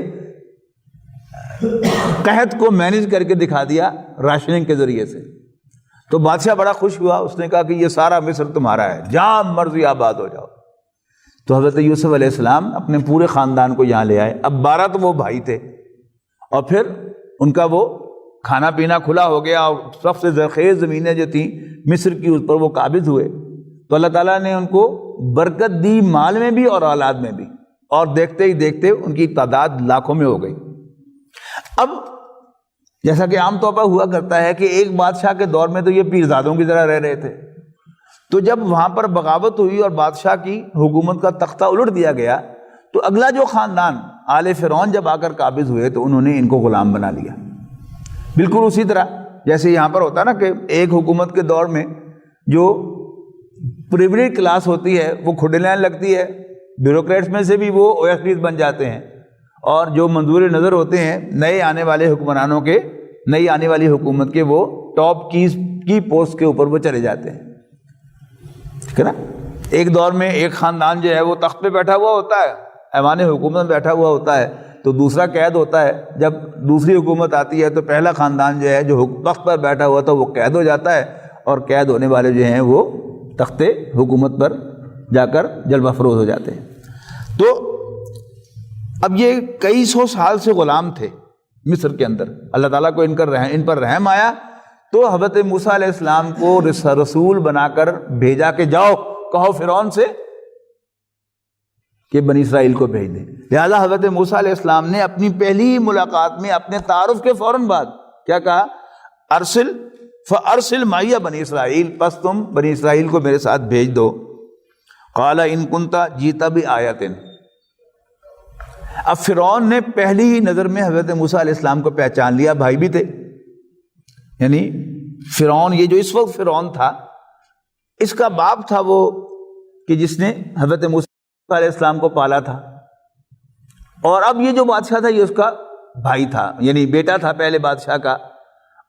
قحط کو مینیج کر کے دکھا دیا راشننگ کے ذریعے سے، تو بادشاہ بڑا خوش ہوا، اس نے کہا کہ یہ سارا مصر تمہارا ہے، جہاں مرضی آباد ہو جاؤ. تو حضرت یوسف علیہ السلام اپنے پورے خاندان کو یہاں لے آئے. اب 12 تو وہ بھائی تھے اور پھر ان کا وہ کھانا پینا کھلا ہو گیا، اور سب سے زرخیز زمینیں جو تھیں مصر کی اس پر وہ قابض ہوئے. تو اللہ تعالیٰ نے ان کو برکت دی، مال میں بھی اور اولاد میں بھی، اور دیکھتے ہی دیکھتے ان کی تعداد لاکھوں میں ہو گئی. اب جیسا کہ عام طور پر ہوا کرتا ہے کہ ایک بادشاہ کے دور میں تو یہ پیرزادوں کی طرح رہ رہے تھے، تو جب وہاں پر بغاوت ہوئی اور بادشاہ کی حکومت کا تختہ الٹ دیا گیا تو اگلا جو خاندان آل فرعون جب آ کر قابض ہوئے تو انہوں نے ان کو غلام بنا لیا. بالکل اسی طرح جیسے یہاں پر ہوتا ہے نا کہ ایک حکومت کے دور میں جو پریویلیج کلاس ہوتی ہے وہ کھڈلنے لگتی ہے، بیوروکریٹس میں سے بھی وہ او ایس ڈیز بن جاتے ہیں، اور جو منظور نظر ہوتے ہیں نئے آنے والے حکمرانوں کے، نئی آنے والی حکومت کے، وہ ٹاپ کی پوسٹ کے اوپر وہ چلے جاتے ہیں. ٹھیک ہے نا؟ ایک دور میں ایک خاندان جو ہے وہ تخت پہ بیٹھا ہوا ہوتا ہے، ایوان حکومت بیٹھا ہوا ہوتا ہے، تو دوسرا قید ہوتا ہے. جب دوسری حکومت آتی ہے تو پہلا خاندان جو ہے جو تخت پر بیٹھا ہوا تھا وہ قید ہو جاتا ہے، اور قید ہونے والے جو ہیں وہ تخت حکومت پر جا کر جلوہ افروز ہو جاتے ہیں. تو اب یہ کئی سو سال سے غلام تھے مصر کے اندر. اللہ تعالیٰ کو ان پر رحم آیا تو حضرت موسیٰ علیہ السلام کو رسول بنا کر بھیجا کہ جاؤ کہو فرعون سے کہ بنی اسرائیل کو بھیج دیں. لہذا حضرت موسیٰ علیہ السلام نے اپنی پہلی ملاقات میں اپنے تعارف کے فوراً بعد کیا کہا؟ فارسل معی بنی اسرائیل، پس تم بنی اسرائیل کو میرے ساتھ بھیج دو. قال ان کنت جیت بآیۃ. اب فرعون نے پہلی ہی نظر میں حضرت موسیٰ علیہ السلام کو پہچان لیا، بھائی بھی تھے. یعنی فرعون، یہ جو اس وقت فرعون تھا، اس کا باپ تھا وہ کہ جس نے حضرت موسیٰ علیہ السلام کو پالا تھا، اور اب یہ جو بادشاہ تھا یہ اس کا بھائی تھا، یعنی بیٹا تھا پہلے بادشاہ کا،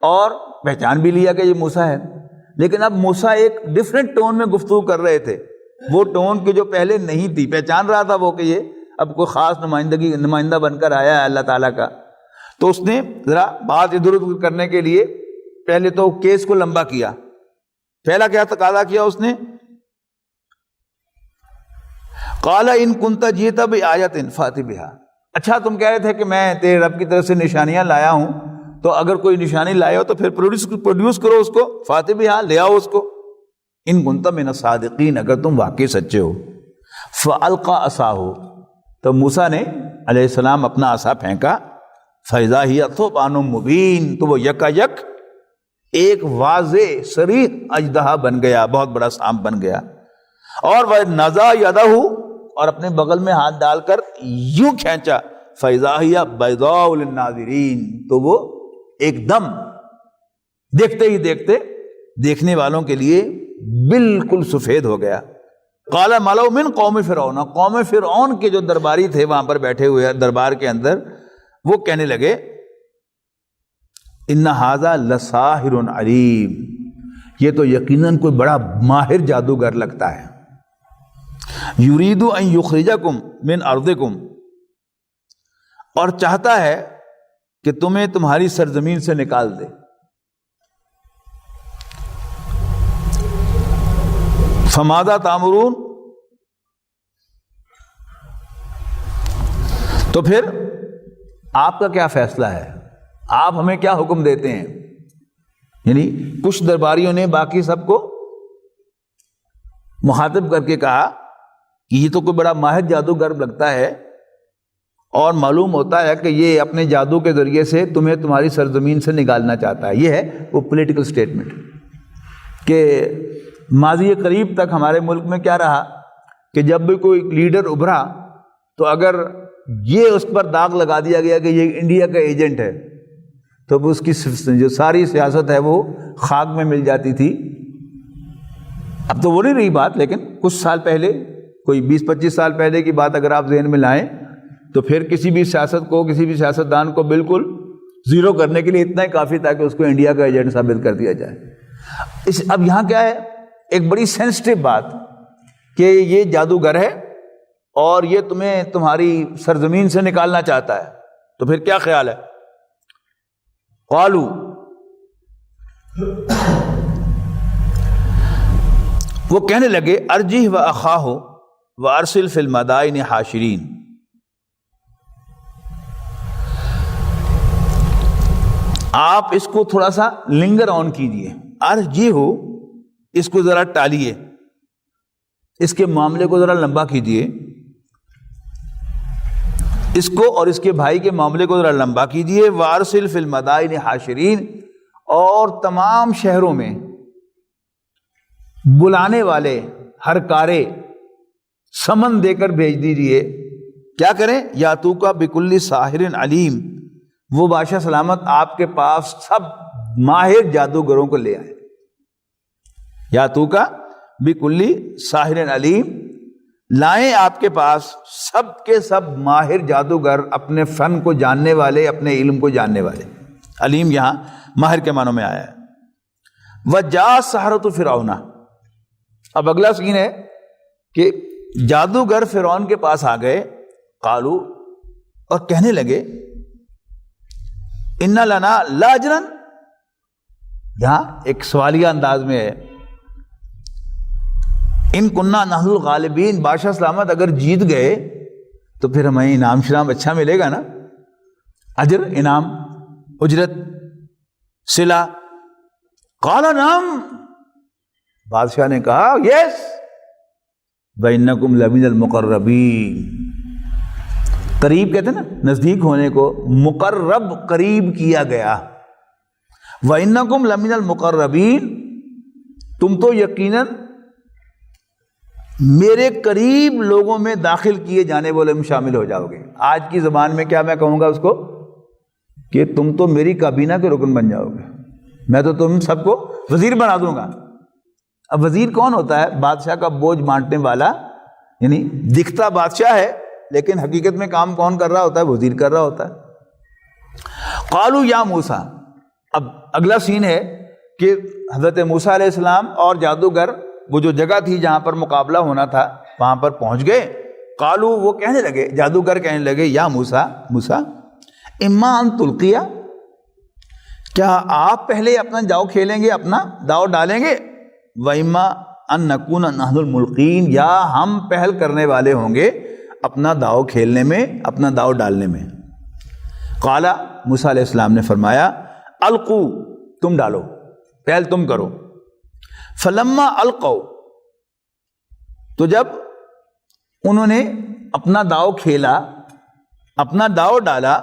اور پہچان بھی لیا کہ یہ موسیٰ ہے. لیکن اب موسیٰ ایک ڈیفرنٹ ٹون میں گفتگو کر رہے تھے، وہ ٹون کہ جو پہلے نہیں تھی. پہچان رہا تھا وہ کہ یہ اب کوئی خاص نمائندہ بن کر آیا ہے اللہ تعالیٰ کا. تو اس نے ذرا بات ادھر ادھر کرنے کے لیے پہلے تو کیس کو لمبا کیا. پہلا کیا تقاضا کیا اس نے؟ قال ان کنت جئت بآیۃ فأت بہا. اچھا تم کہہ رہے تھے کہ میں تیرے رب کی طرف سے نشانیاں لایا ہوں، تو اگر کوئی نشانی لائے ہو تو پھر پروڈیوس کرو اس کو، فأت بہا، لے آؤ اس کو. ان کنت من الصادقین، اگر تم واقعی سچے ہو. فألقى عصاه، تو موسیٰ نے علیہ السلام اپنا عصا پھینکا. فإذا هي ثعبان مبین، تو وہ یکایک ایک واضح صریح اژدہا بن گیا، بہت بڑا سانپ بن گیا. اور وہ نزع یدہ، اور اپنے بغل میں ہاتھ ڈال کر یوں کھینچا. فإذا هي بیضاء للناظرین، تو وہ ایک دم دیکھتے ہی دیکھتے دیکھنے والوں کے لیے بالکل سفید ہو گیا. قال ملؤ من قوم فرعون، قوم فرعون کے جو درباری تھے وہاں پر بیٹھے ہوئے دربار کے اندر، وہ کہنے لگے ان ھذا لساحر علیم، یہ تو یقیناً کوئی بڑا ماہر جادوگر لگتا ہے. یرید ان یخرجکم من ارضکم، اور چاہتا ہے کہ تمہیں تمہاری سرزمین سے نکال دے. فماذا تأمرون، تو پھر آپ کا کیا فیصلہ ہے، آپ ہمیں کیا حکم دیتے ہیں؟ یعنی کچھ درباریوں نے باقی سب کو مخاطب کر کے کہا کہ یہ تو کوئی بڑا ماہر جادوگر لگتا ہے، اور معلوم ہوتا ہے کہ یہ اپنے جادو کے ذریعے سے تمہیں تمہاری سرزمین سے نکالنا چاہتا ہے. یہ ہے وہ پولیٹیکل سٹیٹمنٹ کہ ماضی قریب تک ہمارے ملک میں کیا رہا کہ جب بھی کوئی لیڈر ابھرا تو اگر یہ اس پر داغ لگا دیا گیا کہ یہ انڈیا کا ایجنٹ ہے، تو اس کی جو ساری سیاست ہے وہ خاک میں مل جاتی تھی. اب تو وہ نہیں رہی بات، لیکن کچھ سال پہلے، کوئی 20-25 سال پہلے کی بات اگر آپ ذہن میں لائیں تو پھر کسی بھی سیاست کو، کسی بھی سیاستدان کو بالکل زیرو کرنے کے لیے اتنا ہی کافی تھا کہ اس کو انڈیا کا ایجنٹ ثابت کر دیا جائے. اب یہاں کیا ہے، ایک بڑی سینسٹیو بات کہ یہ جادوگر ہے اور یہ تمہیں تمہاری سرزمین سے نکالنا چاہتا ہے، تو پھر کیا خیال ہے؟ قالوا، وہ کہنے لگے ارجہ واخاہ وارسل فی المدائن حاشرین. آپ اس کو تھوڑا سا لنگر آن کیجئے، ارجہ ہو، اس کو ذرا ٹالیے، اس کے معاملے کو ذرا لمبا کیجئے، اس کو اور اس کے بھائی کے معاملے کو ذرا لمبا کیجئے. وارسل فی المدائن حاشرین، اور تمام شہروں میں بلانے والے ہر کارے سمن دے کر بھیج دیجئے. کیا کریں؟ یاتوکا بکل ساحر علیم، وہ بادشاہ سلامت آپ کے پاس سب ماہر جادوگروں کو لے آئے. یاتوکا بکل ساحر علیم، لائیں آپ کے پاس سب کے سب ماہر جادوگر، اپنے فن کو جاننے والے، اپنے علم کو جاننے والے. علیم یہاں ماہر کے معنوں میں آیا ہے. وجاء السحرۃ فرعون، اب اگلا سین ہے کہ جادوگر فرعون کے پاس آ گئے. قالو، اور کہنے لگے ان لنا لاجرا، یہاں ایک سوالیہ انداز میں ہے، ان کننا نحن الغالبین، بادشاہ سلامت اگر جیت گئے تو پھر ہمیں انعام شرام اچھا ملے گا نا، اجر، انعام، اجرت، صلہ. قال نعم، بادشاہ نے کہا یس، وَإِنَّكُمْ لَمِنَ الْمُقَرَّبِينَ، قریب کہتے ہیں نا نزدیک ہونے کو، مقرب قریب کیا گیا. وَإِنَّكُمْ لَمِنَ الْمُقَرَّبِينَ، تم تو یقیناً میرے قریب لوگوں میں داخل کیے جانے والے میں شامل ہو جاؤ گے. آج کی زبان میں کیا میں کہوں گا اس کو کہ تم تو میری کابینہ کے رکن بن جاؤ گے، میں تو تم سب کو وزیر بنا دوں گا. اب وزیر کون ہوتا ہے؟ بادشاہ کا بوجھ بانٹنے والا، یعنی دکھتا بادشاہ ہے لیکن حقیقت میں کام کون کر رہا ہوتا ہے؟ وزیر کر رہا ہوتا ہے. قالوا یا موسیٰ، اب اگلا سین ہے کہ حضرت موسیٰ علیہ السلام اور جادوگر وہ جو جگہ تھی جہاں پر مقابلہ ہونا تھا وہاں پر پہنچ گئے. قالوا، وہ کہنے لگے، جادوگر کہنے لگے، یا موسیٰ، موسیٰ اما ان تلقیہ، کیا آپ پہلے اپنا داؤ کھیلیں گے، اپنا داؤ ڈالیں گے، و اما ان نکون نحن الملقین، یا ہم پہل کرنے والے ہوں گے اپنا داؤ کھیلنے میں، اپنا داؤ ڈالنے میں۔ قال، موسیٰ علیہ السلام نے فرمایا، القو، تم ڈالو، پہل تم کرو۔ فلما القوا، تو جب انہوں نے اپنا داؤ کھیلا، اپنا داؤ ڈالا،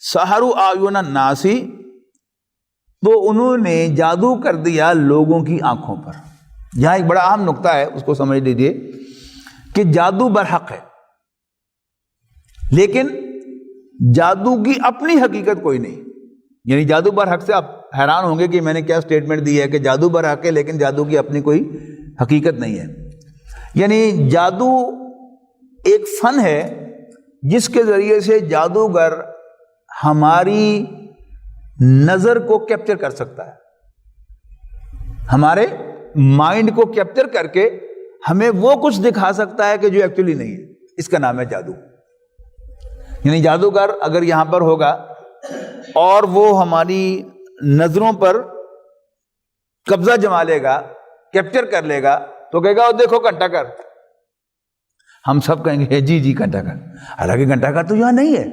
سحروا اعین الناس، تو انہوں نے جادو کر دیا لوگوں کی آنکھوں پر۔ یہاں ایک بڑا اہم نقطہ ہے، اس کو سمجھ لیجیے کہ جادو برحق ہے، لیکن جادو کی اپنی حقیقت کوئی نہیں۔ یعنی جادو برحق سے آپ حیران ہوں گے کہ میں نے کیا سٹیٹمنٹ دی ہے کہ جادو برحق ہے لیکن جادو کی اپنی کوئی حقیقت نہیں ہے۔ یعنی جادو ایک فن ہے جس کے ذریعے سے جادوگر ہماری نظر کو کیپچر کر سکتا ہے، ہمارے مائنڈ کو کیپچر کر کے ہمیں وہ کچھ دکھا سکتا ہے کہ جو ایکچولی نہیں ہے۔ اس کا نام ہے جادو۔ یعنی جادوگر اگر یہاں پر ہوگا اور وہ ہماری نظروں پر قبضہ جما لے گا، کیپچر کر لے گا، تو کہے گا دیکھو گھنٹہ گھر، ہم سب کہیں گے جی جی گھنٹہ گھر، حالانکہ گھنٹہ گھر تو یہاں نہیں ہے،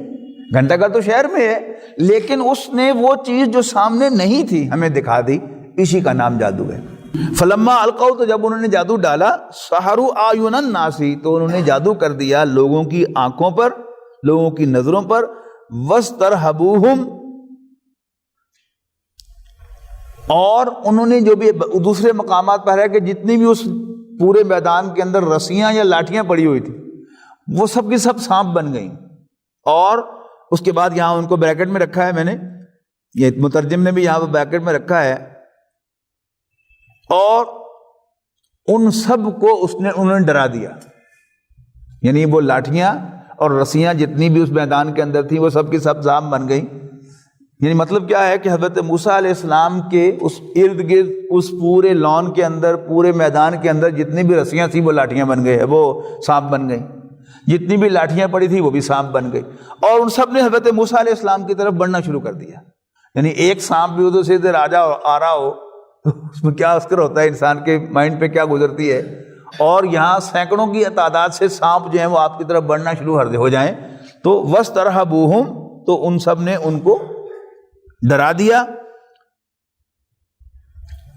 گھنٹہ گھر تو شہر میں ہے، لیکن اس نے وہ چیز جو سامنے نہیں تھی ہمیں دکھا دی۔ اسی کا نام جادو ہے۔ فلما القوا، تو جب انہوں نے جادو ڈالا، سحروا اعین الناس، تو انہوں نے جادو کر دیا لوگوں کی آنکھوں پر، لوگوں کی نظروں پر، واسترہبوہم، اور انہوں نے جو بھی دوسرے مقامات پر ہے کہ جتنی بھی اس پورے میدان کے اندر رسیاں یا لاٹھیاں پڑی ہوئی تھی وہ سب کی سب سانپ بن گئیں۔ اور اس کے بعد یہاں ان کو بریکٹ میں رکھا ہے، میں نے یہ مترجم نے بھی یہاں پر بریکٹ میں رکھا ہے، اور ان سب کو انہوں نے ڈرا دیا۔ یعنی وہ لاٹھیاں اور رسیاں جتنی بھی اس میدان کے اندر تھیں وہ سب کی سب سانپ بن گئیں۔ یعنی مطلب کیا ہے کہ حضرت موسیٰ علیہ السلام کے اس ارد گرد، اس پورے لان کے اندر، پورے میدان کے اندر جتنی بھی رسیاں تھیں وہ لاٹھیاں بن گئے، وہ سانپ بن گئیں، جتنی بھی لاٹھیاں پڑی تھی وہ بھی سانپ بن گئی، اور ان سب نے حضرت موسیٰ علیہ السلام کی طرف بڑھنا شروع کر دیا۔ یعنی ایک سانپ بھی ادھر سے ادھر آ رہا ہو تو اس میں کیا اثر ہوتا ہے، انسان کے مائنڈ پہ کیا گزرتی ہے، اور یہاں سینکڑوں کی تعداد سے سانپ جو ہیں وہ آپ کی طرف بڑھنا شروع ہو جائیں، تو واسترہبوہم، تو ان سب نے ان کو ڈرا دیا۔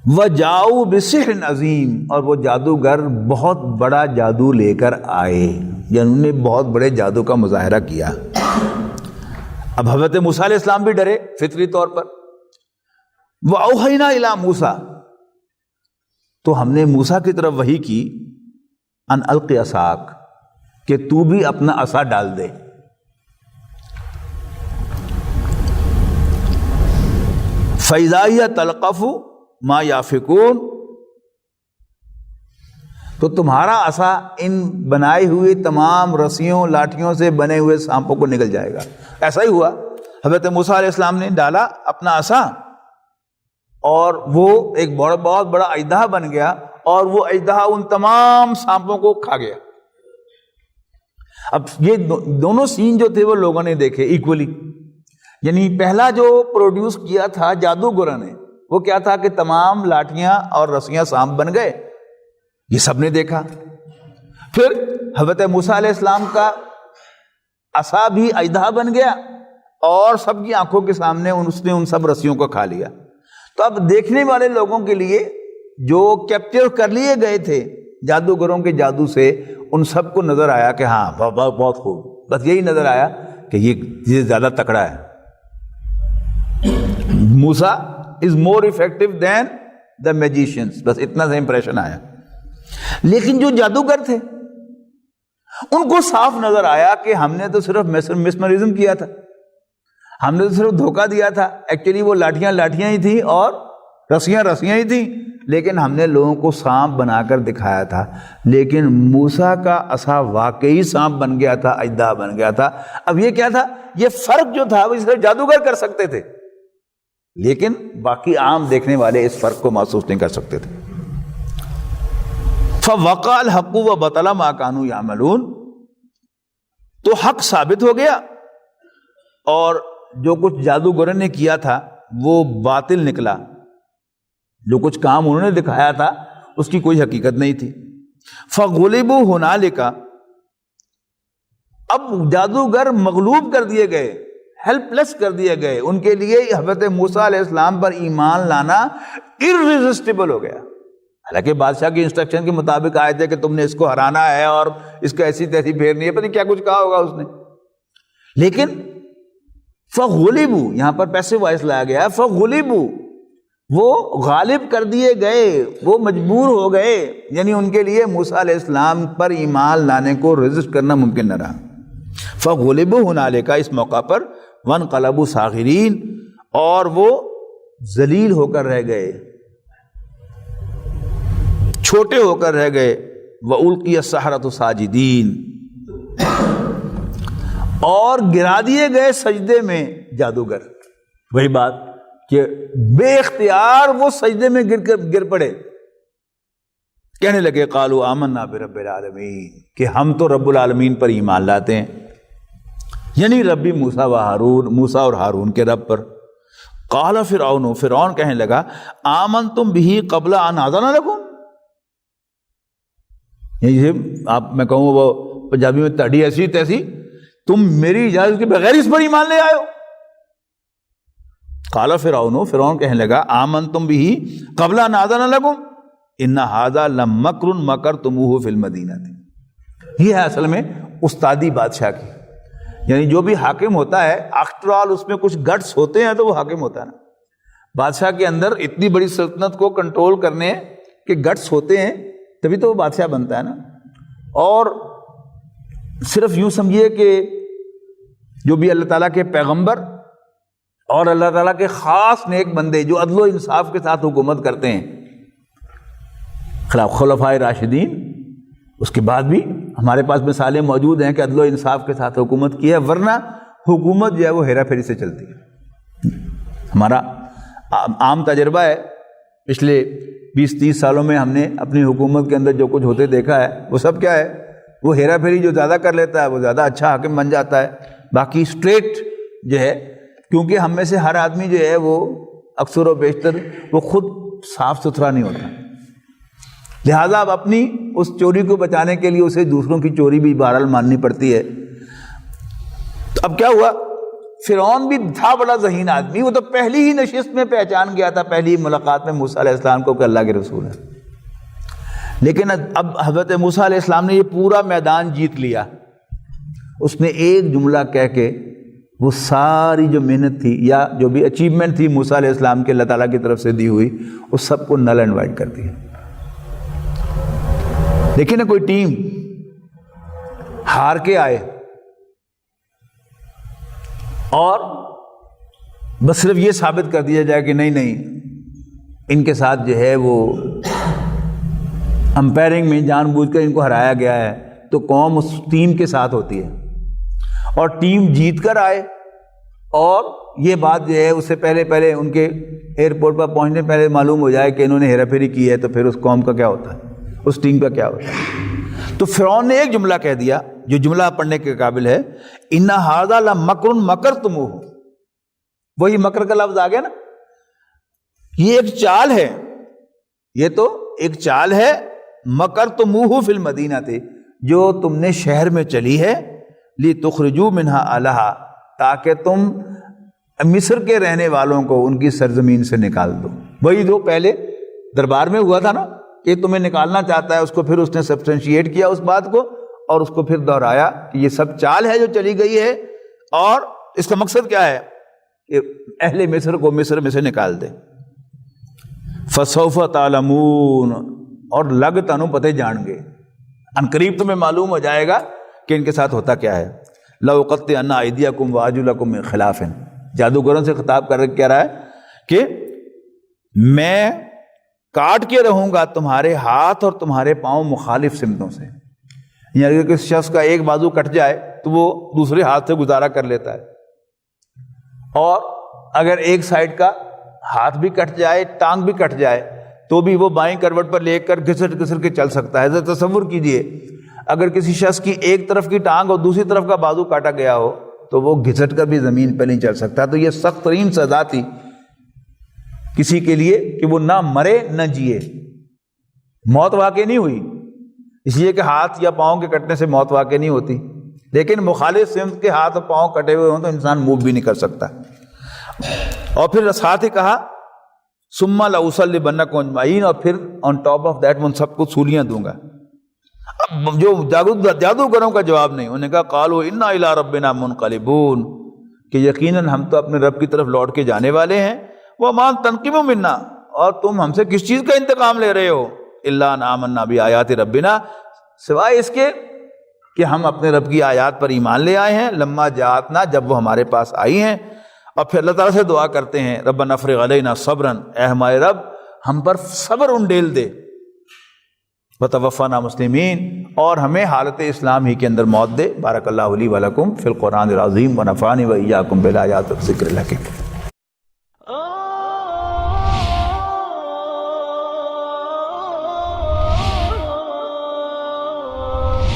وجاؤ بسحر عظیم، اور وہ جادوگر بہت بڑا جادو لے کر آئے، یعنی انہوں نے بہت بڑے جادو کا مظاہرہ کیا۔ اب حضرت موسیٰ علیہ السلام بھی ڈرے فطری طور پر۔ وَأَوْحَيْنَا إِلَىٰ مُوسَىٰ، تو ہم نے موسیٰ کی طرف وحی کی، ان القِ عصاک، کہ تو بھی اپنا عصا ڈال دے۔ فَإِذَا هِيَ تَلْقَفُ مَا يَأْفِكُونَ، تو تمہارا عصا ان بنائے ہوئے تمام رسیوں لاٹھیوں سے بنے ہوئے سانپوں کو نگل جائے گا۔ ایسا ہی ہوا، حضرت موسیٰ علیہ السلام نے ڈالا اپنا عصا اور وہ ایک بہت بڑا اژدہا بن گیا، اور وہ اژدہا ان تمام سانپوں کو کھا گیا۔ اب یہ دونوں سین جو تھے وہ لوگوں نے دیکھے ایکولی۔ یعنی پہلا جو پروڈیوس کیا تھا جادوگروں نے، وہ کیا تھا کہ تمام لاٹھیاں اور رسیاں سانپ بن گئے، یہ سب نے دیکھا۔ پھر حضرت موسیٰ علیہ السلام کا عصا بھی اژدہا بن گیا، اور سب کی آنکھوں کے سامنے اس نے ان سب رسیوں کو کھا لیا۔ تو اب دیکھنے والے لوگوں کے لیے جو کیپچر کر لیے گئے تھے جادوگروں کے جادو سے، ان سب کو نظر آیا کہ ہاں بہت خوب، بس یہی نظر آیا کہ یہ زیادہ تکڑا ہے، موسیٰ is more effective than the magicians، بس اتنا سا امپریشن آیا۔ لیکن جو جادوگر تھے ان کو صاف نظر آیا کہ ہم نے تو صرف مسمرزم کیا تھا، ہم نے تو صرف دھوکہ دیا تھا، ایکچولی وہ لاٹھیاں ہی تھیں اور رسیاں ہی تھیں، لیکن ہم نے لوگوں کو سانپ بنا کر دکھایا تھا۔ لیکن موسیٰ کا عصا واقعی سانپ بن گیا تھا، اژدہا بن گیا تھا۔ اب یہ کیا تھا، یہ فرق جو تھا وہ صرف جادوگر کر سکتے تھے، لیکن باقی عام دیکھنے والے اس فرق کو محسوس نہیں کر سکتے تھے۔ فَوَقَعَ الْحَقُّ وَبَطَلَ مَا كَانُوا يَعْمَلُونَ، تو حق ثابت ہو گیا اور جو کچھ جادوگروں نے کیا تھا وہ باطل نکلا، جو کچھ کام انہوں نے دکھایا تھا اس کی کوئی حقیقت نہیں تھی۔ فغلبوا ہنالک، اب جادوگر مغلوب کر دیے گئے، ہیلپ لیس کر دیے گئے، ان کے لیے حضرت موسیٰ علیہ السلام پر ایمان لانا irresistible ہو گیا۔ حالانکہ بادشاہ کی انسٹرکشن کے مطابق آئے تھے کہ تم نے اس کو ہرانا ہے اور اس کو ایسی تیسی پھیرنی ہے، پتہ نہیں کیا کچھ کہا ہوگا اس نے، لیکن فغلبوا یہاں پر پیسو وائس لایا گیا ہے، فغلبوا وہ غالب کر دیے گئے، وہ مجبور ہو گئے، یعنی ان کے لیے موسیٰ علیہ السلام پر ایمان لانے کو ریزسٹ کرنا ممکن نہ رہا۔ فغلبوا ہنالک، اس موقع پر وانقلبوا صاغرین، اور وہ ذلیل ہو کر رہ گئے، چھوٹے ہو کر رہ گئے۔ وَأُلْقِيَ السَّحَرَةُ ساجدین، اور گرا دیے گئے سجدے میں جادوگر۔ وہی بات کہ بے اختیار وہ سجدے میں گر پڑے، کہنے لگے قالوا آمنا برب العالمین، کہ ہم تو رب العالمین پر ایمان لاتے ہیں، یعنی ربی موسیٰ و ہارون، موسیٰ اور ہارون کے رب پر۔ قال فرعون، فرعون کہنے لگا آمنتم بہ قبل ان آذن لکم، یہ آپ میں کہوں وہ پنجابی میں تڑی ایسی تیسی، تم میری اجازت کے بغیر اس پر ایمان لے آئے ہو۔ قال فرعون، فرعون کہنے لگا آمنتم بہ قبل ان آذن لکم ان ھذا لمکر مکرتموہ فی المدینہ۔ یہ ہے اصل میں استادی بادشاہ کی، یعنی جو بھی حاکم ہوتا ہے آفٹر آل اس میں کچھ گٹس ہوتے ہیں تو وہ حاکم ہوتا ہے نا۔ بادشاہ کے اندر اتنی بڑی سلطنت کو کنٹرول کرنے کے گٹس ہوتے ہیں تبھی تو وہ بادشاہ بنتا ہے نا۔ اور صرف یوں سمجھیے کہ جو بھی اللہ تعالیٰ کے پیغمبر اور اللہ تعالیٰ کے خاص نیک بندے جو عدل و انصاف کے ساتھ حکومت کرتے ہیں، خلفائے راشدین، اس کے بعد بھی ہمارے پاس مثالیں موجود ہیں کہ عدل و انصاف کے ساتھ حکومت کی ہے، ورنہ حکومت جو ہے وہ ہیرا پھیری سے چلتی ہے۔ ہمارا عام تجربہ ہے، پچھلے 20-30 سالوں میں ہم نے اپنی حکومت کے اندر جو کچھ ہوتے دیکھا ہے وہ سب کیا ہے، وہ ہیرا پھیری جو زیادہ کر لیتا ہے وہ زیادہ اچھا حاکم بن جاتا ہے، باقی اسٹریٹ جو ہے، کیونکہ ہم میں سے ہر آدمی جو ہے وہ اکثر و بیشتر وہ خود صاف ستھرا نہیں ہوتا، لہٰذا اب اپنی اس چوری کو بچانے کے لیے اسے دوسروں کی چوری بھی بہرحال ماننی پڑتی ہے۔ تو اب کیا ہوا، فرعون بھی تھا بڑا ذہین آدمی، وہ تو پہلی ہی نشست میں پہچان گیا تھا، پہلی ملاقات میں موسیٰ علیہ السلام کو کہ اللہ کے رسول ہے، لیکن اب حضرت موسیٰ علیہ السلام نے یہ پورا میدان جیت لیا، اس نے ایک جملہ کہہ کے وہ ساری جو محنت تھی یا جو بھی اچیومنٹ تھی موسیٰ علیہ السلام کے اللہ تعالیٰ کی طرف سے دی ہوئی، اس سب کو نل اینڈ وائڈ کر دیا۔ دیکھیں نا، کوئی ٹیم ہار کے آئے اور بس صرف یہ ثابت کر دیا جائے کہ نہیں ان کے ساتھ جو ہے وہ امپائرنگ میں جان بوجھ کر ان کو ہرایا گیا ہے، تو قوم اس ٹیم کے ساتھ ہوتی ہے، اور ٹیم جیت کر آئے اور یہ بات جو ہے اس سے پہلے ان کے ایئرپورٹ پر پہنچنے پہلے معلوم ہو جائے کہ انہوں نے ہیرا پھیری کی ہے، تو پھر اس قوم کا کیا ہوتا ہے، اس ٹیم کا کیا ہوتا ہے۔ تو فرعون نے ایک جملہ کہہ دیا جو جملہ پڑھنے کے قابل ہے، ان ھذا لمکر مکرتموہ، وہی مکر کا لفظ آ گیا نا، یہ ایک چال ہے، یہ تو ایک چال ہے، مکرتموہ فی المدینہ تھے، جو تم نے شہر میں چلی ہے، لتخرجوا منہا اہلہا، تاکہ تم مصر کے رہنے والوں کو ان کی سرزمین سے نکال دو۔ وہی جو پہلے دربار میں ہوا تھا نا کہ تمہیں نکالنا چاہتا ہے، اس کو پھر اس نے سبسٹینشیٹ کیا اس بات کو، اور اس کو پھر دہرایا کہ یہ سب چال ہے جو چلی گئی ہے، اور اس کا مقصد کیا ہے کہ اہل مصر کو مصر میں سے نکال دے۔ فسوف تعلمون، اور لگ تنو پتے جان گے، عنقریب تمہیں معلوم ہو جائے گا کہ ان کے ساتھ ہوتا کیا ہے۔ لأقطعن أيديكم وأرجلكم من خلاف، جادوگروں سے خطاب کر کہہ رہا ہے کہ میں کاٹ کے رہوں گا تمہارے ہاتھ اور تمہارے پاؤں مخالف سمتوں سے، یعنی اگر کسی شخص کا ایک بازو کٹ جائے تو وہ دوسرے ہاتھ سے گزارا کر لیتا ہے، اور اگر ایک سائیڈ کا ہاتھ بھی کٹ جائے، ٹانگ بھی کٹ جائے، تو بھی وہ بائیں کروٹ پر لے کر گھسٹ گھسٹ کے چل سکتا ہے۔ تصور کیجئے اگر کسی شخص کی ایک طرف کی ٹانگ اور دوسری طرف کا بازو کاٹا گیا ہو تو وہ گھسٹ کر بھی زمین پہ نہیں چل سکتا. تو یہ سخت ترین سزا تھی کسی کے لیے کہ وہ نہ مرے نہ جیے. موت واقع نہیں ہوئی اس لیے کہ ہاتھ یا پاؤں کے کٹنے سے موت واقع نہیں ہوتی، لیکن مخالف سمت کے ہاتھ اور پاؤں کٹے ہوئے ہوں تو انسان موو بھی نہیں کر سکتا. اور پھر ساتھ ہی کہا ثم لأصلبنکم اجمعین، اور پھر آن ٹاپ آف دیٹ میں ان سب کو سولیاں دوں گا. اب جو جادوگروں کا جواب نہیں، انہوں نے کہا قالوا انا الی ربنا منقلبون، کہ یقیناً ہم تو اپنے رب کی طرف لوٹ کے جانے والے ہیں. وما تنقم منا، اور تم ہم سے کس چیز کا انتقام لے رہے ہو؟ الا ان آمنا بآیات ربنا، سوائے اس کے کہ ہم اپنے رب کی آیات پر ایمان لے آئے ہیں. لما جاءتنا، جب وہ ہمارے پاس آئی ہیں. اور پھر اللہ تعالیٰ سے دعا کرتے ہیں ربنا افرغ علینا صبرا، اے ہمارے رب ہم پر صبر انڈیل دے. وتوفنا مسلمین، اور ہمیں حالت اسلام ہی کے اندر موت دے. بارک اللہ لی ولکم فی القرآن العظیم ونفعنی وإیاکم بالآیات والذکر الحکیم.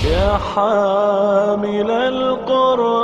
يا حامل القرآن